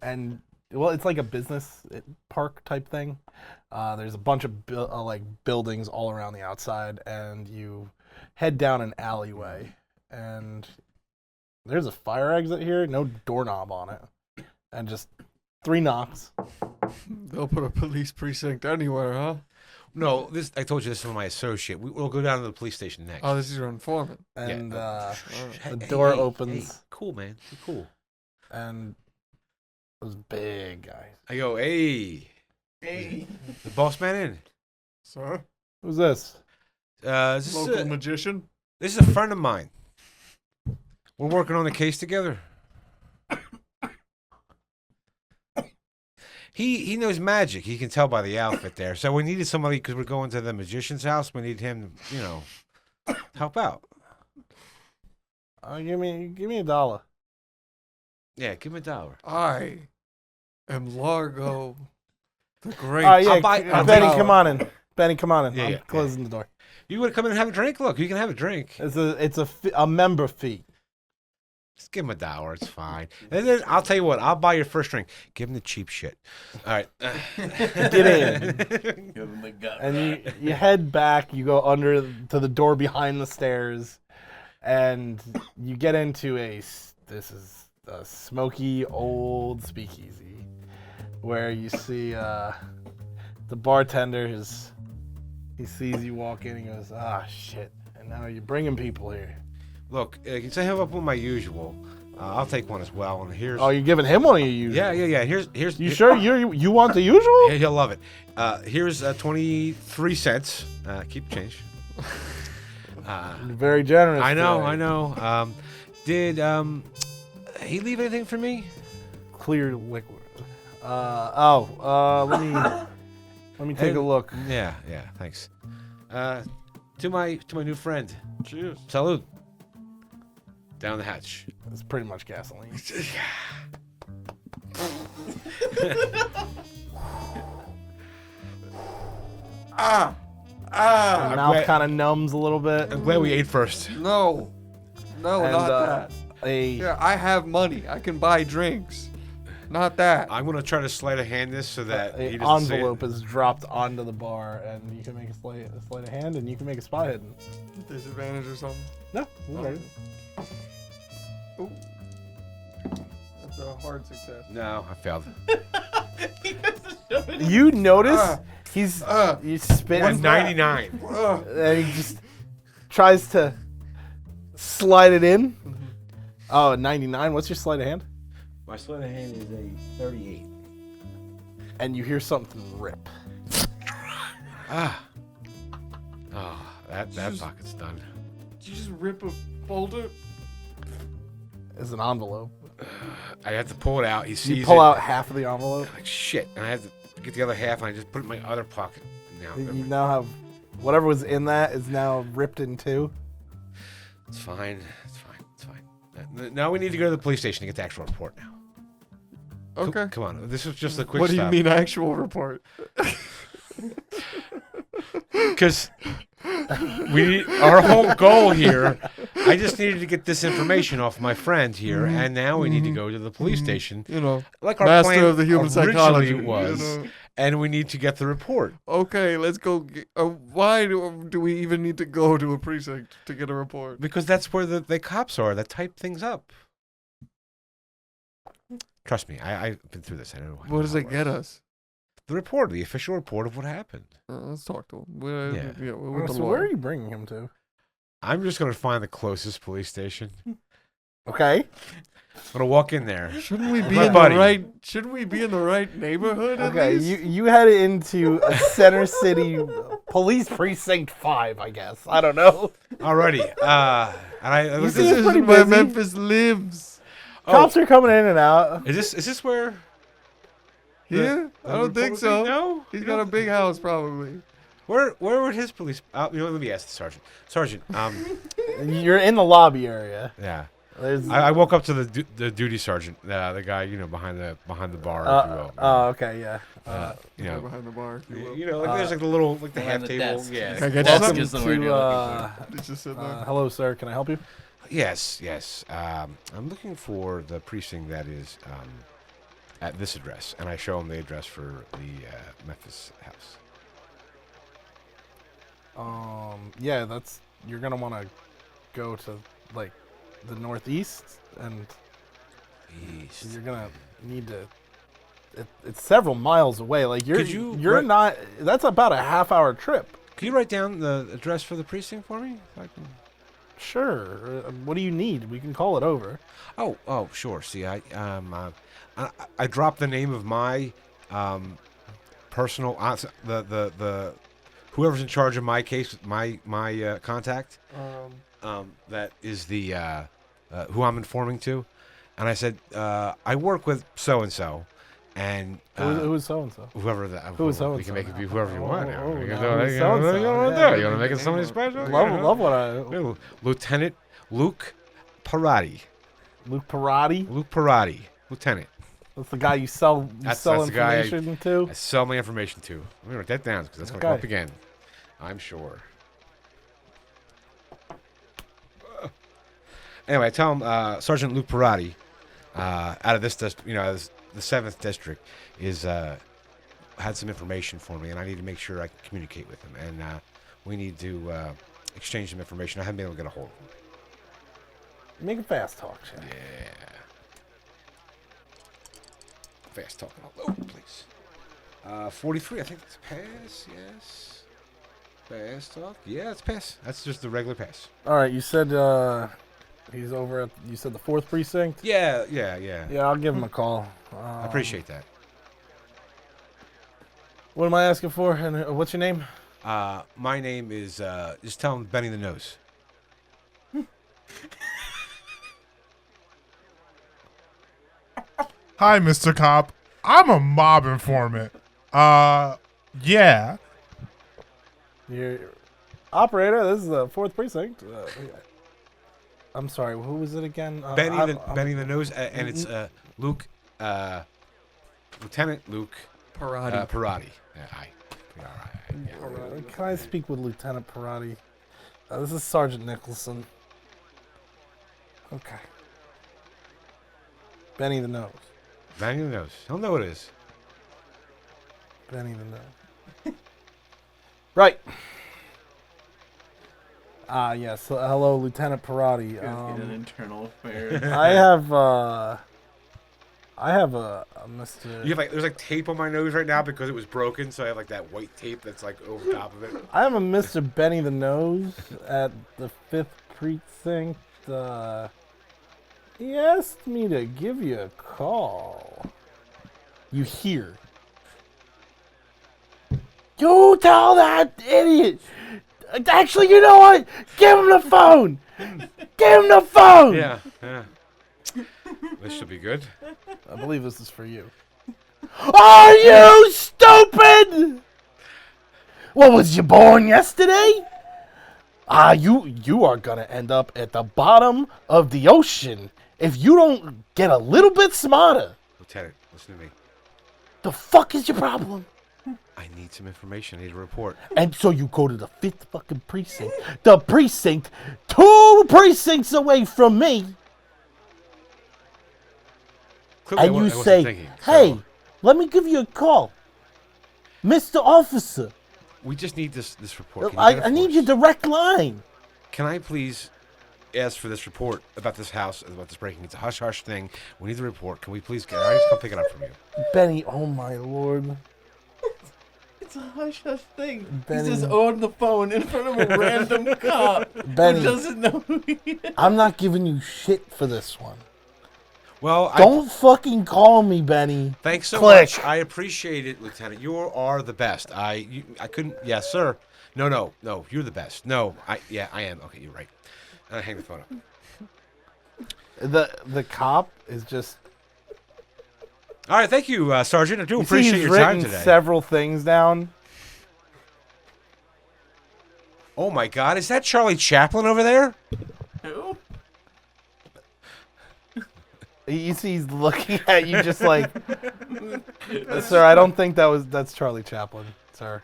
And well, it's like a business park type thing. There's a bunch of buildings all around the outside, and you head down an alleyway, and there's a fire exit here, no doorknob on it, and just 3 knocks. They'll put a police precinct anywhere, huh? No, I told you this is my associate. We'll go down to the police station next. Oh, this is your informant. And the Hey, door hey, opens, hey, cool, man. You're cool. and those big guys. I go, hey, Hey. the boss man in. Sir? Who's this? Local magician? This is a friend of mine. We're working on the case together. He knows magic. He can tell by the outfit there. So we needed somebody because we're going to the magician's house. We need him to, help out. Give me $1. Yeah, give him $1. I am Largo the Great. Yeah, I'll Benny, buy- come on in. Benny, come on in. Yeah, I'm yeah, closing the door. You want to come in and have a drink? Look, you can have a drink. It's a member fee. Just give him $1. It's fine. And then I'll tell you what. I'll buy your first drink. Give him the cheap shit. All right. Get in. Give him the gut. And you head back. You go under to the door behind the stairs, and you get into this is a smoky old speakeasy, where you see the bartender. He sees you walk in. He goes, shit! And now you're bringing people here. Look, can I have up with my usual? I'll take one as well. And here's. Oh, you're giving him one of your usual? Yeah. Here's. You sure you want the usual? He'll love it. Here's 23 cents. Keep the change. You're very generous. I know. today. Did he leave anything for me? Clear liquid. Let me take a look. Yeah. Thanks. To my new friend. Cheers. Salud. Down the hatch. It's pretty much gasoline. Ah! Your mouth kind of numbs a little bit. I'm glad we ate first. No, And, not that. Yeah, I have money. I can buy drinks. Not that. I'm gonna try to sleight of hand this so that he a doesn't see it. envelope is dropped onto the bar, and you can make a sleight of hand, and you can make a spot hidden. Disadvantage or something? No, you got it. Ooh. That's a hard success. No, I failed. He has to shove it in. You notice Ah. he's Ah. spitting, 99. and he just tries to slide it in. Oh, 99. What's your sleight of hand? My sleight of hand is a 38. And you hear something rip. Oh, that pocket's done. Did you just rip a folder? It's an envelope. I have to pull it out. He sees You pull it. out half of the envelope. Like shit, and I have to get the other half, and I just put it in my other pocket. Now You now have whatever was in that is now ripped in two. it's fine. It's fine. Now we need to go to the police station to get the actual report. Now. Okay. Come on. This was just a quick. What do you stop. mean actual report? Because our whole goal here, I just needed to get this information off my friend here, and now we need to go to the police station, You know, like our master plan of the human originally psychology. was, You know. and we need to get the report. Okay, let's go. Why do we even need to go to a precinct to get a report? Because that's where the cops are that type things up. Trust me, I've been through this. I know. What does how it get works. us? The report, the official report of what happened. Let's talk to him. Yeah. We're with the So where are lawyer. you bringing him to? I'm just gonna find the closest police station. Okay. I'm gonna walk in there. Shouldn't we be My in buddy. the right? Shouldn't we be in the right neighborhood? At Okay. least? You head into a Center City Police Precinct 5, I guess. I don't know. Alrighty. And I You This see, it's is pretty where busy. Memphis lives. Cops are coming in and out. Is this where? Here? I don't think so. No. He's got a big house, probably. Where would his police? Let me ask the sergeant. Sergeant, You're in the lobby area. yeah. There's. I woke up to the duty sergeant, the guy behind the bar, if you will. Okay, yeah. Behind the bar. If you will. Like there's like the little the behind half the table. desk. Yeah. Can I get Desk some? is the word you're looking for. Did you sit there? Hello, sir. Can I help you? Yes. I'm looking for the precinct that is at this address, and I show him the address for the Memphis house. Yeah, you're gonna want to go to like the northeast, and East. you're gonna need to. It's several miles away. Like Could you you're write- not. That's about a half-hour trip. Can you write down the address for the precinct for me? I can... Sure. What do you need? We can call it over. Oh, sure. See, I dropped the name of my personal the whoever's in charge of my case, my contact. That is the who I'm informing to, and I said I work with so and so, and Who's so and so? whoever that Who's so we and can so make it now? be whoever you want. Now. Oh, You now can do it. who's You so-and-so? want to Yeah. do? You want to make it somebody special? Love what I. Yeah. Lieutenant Luke Parati. Luke Parati. Luke Parati, Lieutenant. That's the guy you sell That's the guy information to. I sell my information to. I'm gonna write that down because that's gonna come Okay. up again. I'm sure. Anyway, I tell him Sergeant Luke Parati, out of this district, the 7th district, is had some information for me, and I need to make sure I can communicate with him, and we need to exchange some information. I haven't been able to get a hold of him. Make it fast talk, Chad. Yeah. Fast talking all over the place. 43, I think it's pass, yes. Fast talk, yeah, it's pass. That's just the regular pass. All right, you said he's over at. You said the 4th precinct. Yeah. Yeah, I'll give him a call. I appreciate that. What am I asking for? And what's your name? My name is, just tell him Benny the Nose. Hi, Mr. Cop. I'm a mob informant. Yeah. Your operator. This is the 4th precinct. I'm sorry. Who was it again? Benny the Nose, and it's Luke, Lieutenant Luke Parati. Parati. Hi. Yeah. Can I speak with Lieutenant Parati? This is Sergeant Nicholson. Okay. Benny the Nose. Benny the Nose. He'll know what it is. Benny the Nose. Right. Yes. Hello, Lieutenant Parati. In internal affairs. I have a Mr. You have there's tape on my nose right now because it was broken, so I have that white tape that's over top of it. I have a Mr. Benny the Nose at the 5th precinct. He asked me to give you a call. You hear? You tell that idiot. Actually, you know what? Give him the phone. Give him the phone. Yeah. This should be good. I believe this is for you. Are you stupid? What, was you born yesterday? You are gonna end up at the bottom of the ocean if you don't get a little bit smarter. Lieutenant, listen to me. The fuck is your problem? I need some information. I need a report. And so you go to the 5th fucking precinct. The precinct 2 precincts away from me. Clearly, And I you wasn't say, thinking, hey, so let me give you a call. Mr. Officer, we just need this report. Can you get it I for need us? your direct line. Can I please ask for this report about this house, about this breaking? It's a hush-hush thing. We need the report. Can we please get it? I just come pick it up from you. Benny, oh my lord. It's a hush-hush thing. Benny. He's just on the phone in front of a random cop Benny. who doesn't know who he is. I'm not giving you shit for this one. Well, Don't fucking call me, Benny. thanks so Click. much. I appreciate it, Lieutenant. You are the best. I couldn't. Yes, sir. No. You're the best. No, I am. Okay, you're right. And I hang the phone up. The cop is just. All right, thank you, Sergeant. I do You see appreciate he's your time written today. several things down. Oh my God, is that Charlie Chaplin over there? Who? He's looking at you just like, sir, I don't think that's Charlie Chaplin, sir.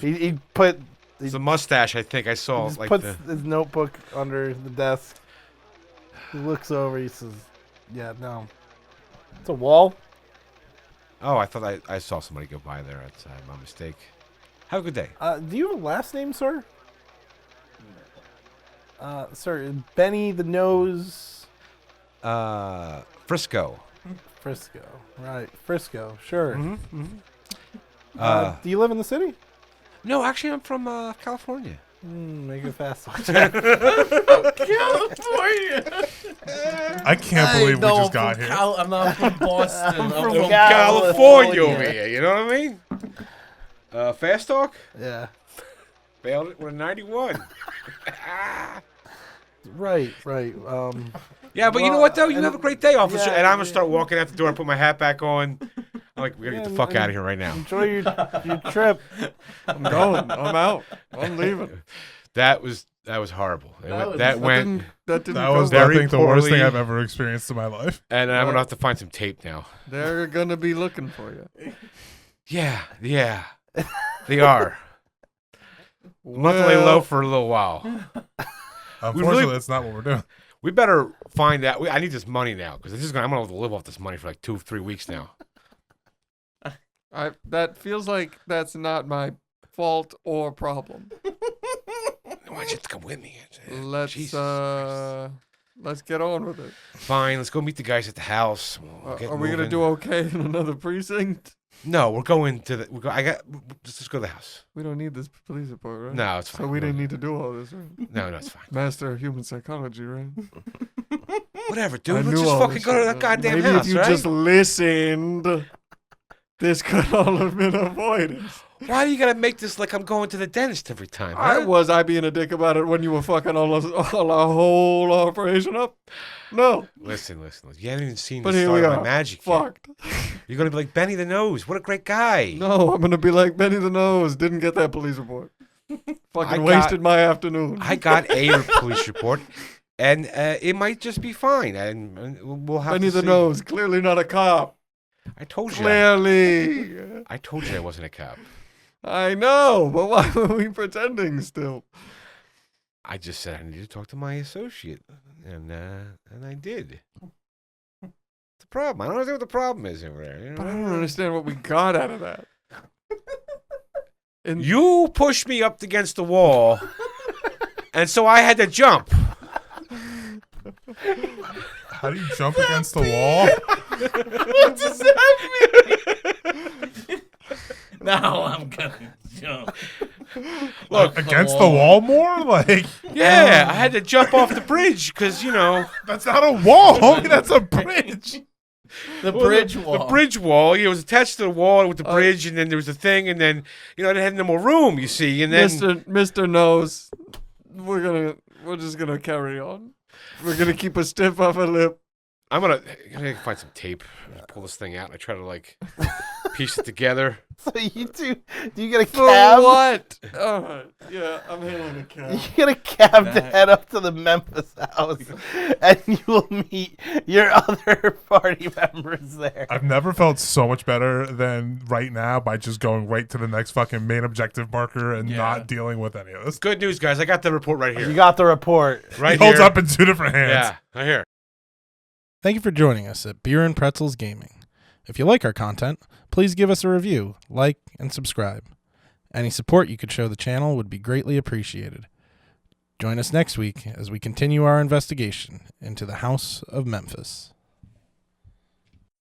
He put It's a mustache, I think. I he saw just like puts the. his notebook under the desk. He looks over. He says, "Yeah, no, it's a wall." Oh, I thought I saw somebody go by there. That's my mistake. Have a good day. Do you have a last name, sir? Sir, Benny the Nose. Frisco. Frisco, right? Frisco, sure. Mm-hmm. Do you live in the city? No, actually, I'm from California. Make it fast. California. I can't believe we just got here. I'm not from Boston. I'm from from California over here. You know what I mean? Fast talk. Yeah. Failed it with a 91. Right. Yeah, but you know what though? You have a great day, officer. And I'm gonna start walking out the door and put my hat back on. I'm like, we gotta get the fuck out of here right now. Enjoy your trip. I'm going. I'm out. I'm leaving. That was horrible. That That went, That didn't That go was, well. I very think, the worst thing poorly. I've ever experienced in my life. and I'm gonna have to find some tape now. They're gonna be looking for you. Yeah, they are. Monthly low for a little while. Unfortunately, that's not what we're doing. We better find out. I need this money now because I'm gonna have to live off this money for like 2-3 weeks now. That feels like that's not my fault or problem. Why don't you come with me? Let's Jesus Christ. let's get on with it. Fine, let's go meet the guys at the house. We'll get Are we gonna moving. do okay in another precinct? No, we're going to the. Let's go to the house. We don't need this police report, right? No, it's fine. So we didn't need to do all this, right? No, it's fine. Master of human psychology, right? Whatever, I dude. Let's knew just all fucking this go to shit, that man. goddamn Maybe house, if you right? just listened, this could all have been avoided. Why do you gotta make this like I'm going to the dentist every time? Huh? Was I being a dick about it when you were fucking all our whole operation up? No. Listen. You haven't even seen But the here start we of are. my magic yet. Fucked. You're gonna be like Benny the Nose. What a great guy. No, I'm gonna be like Benny the Nose. Didn't get that police report. Fucking got- wasted my afternoon. I got a police report, and it might just be fine, and we'll have Benny to the see. Nose, clearly not a cop. I told you. Clearly. I told you I wasn't a cop. I know, but why were we pretending still? I just said I need to talk to my associate, and I did. The problem. I don't understand what the problem is over there. You know? But I don't understand what we got out of that. And You pushed me up against the wall, and so I had to jump. How do you jump against the wall? What does that mean? Now I'm gonna jump. Look, Against the wall more? Like, yeah, I had to jump off the bridge because that's not a wall, homie. That's a bridge. The bridge wall. The bridge wall. It was attached to the wall with the bridge, and then there was a thing, and then I didn't have no more room. You see, and then Mr. Nose, we're just gonna carry on. We're gonna keep a stiff upper lip. I'm gonna find some tape, pull this thing out, and I try to piece it together. So you do you get a For cab? what? Alright, yeah, I'm hailing a cab. You get a cab to head up to the Memphis house, and you will meet your other party members there. I've never felt so much better than right now by just going right to the next fucking main objective marker and not dealing with any of this. Good news, guys. I got the report right here. You got the report. Right He holds here. up in two different hands. Yeah, right here. Thank you for joining us at Beer and Pretzels Gaming. If you like our content, please give us a review, like, and subscribe. Any support you could show the channel would be greatly appreciated. Join us next week as we continue our investigation into the House of Memphis.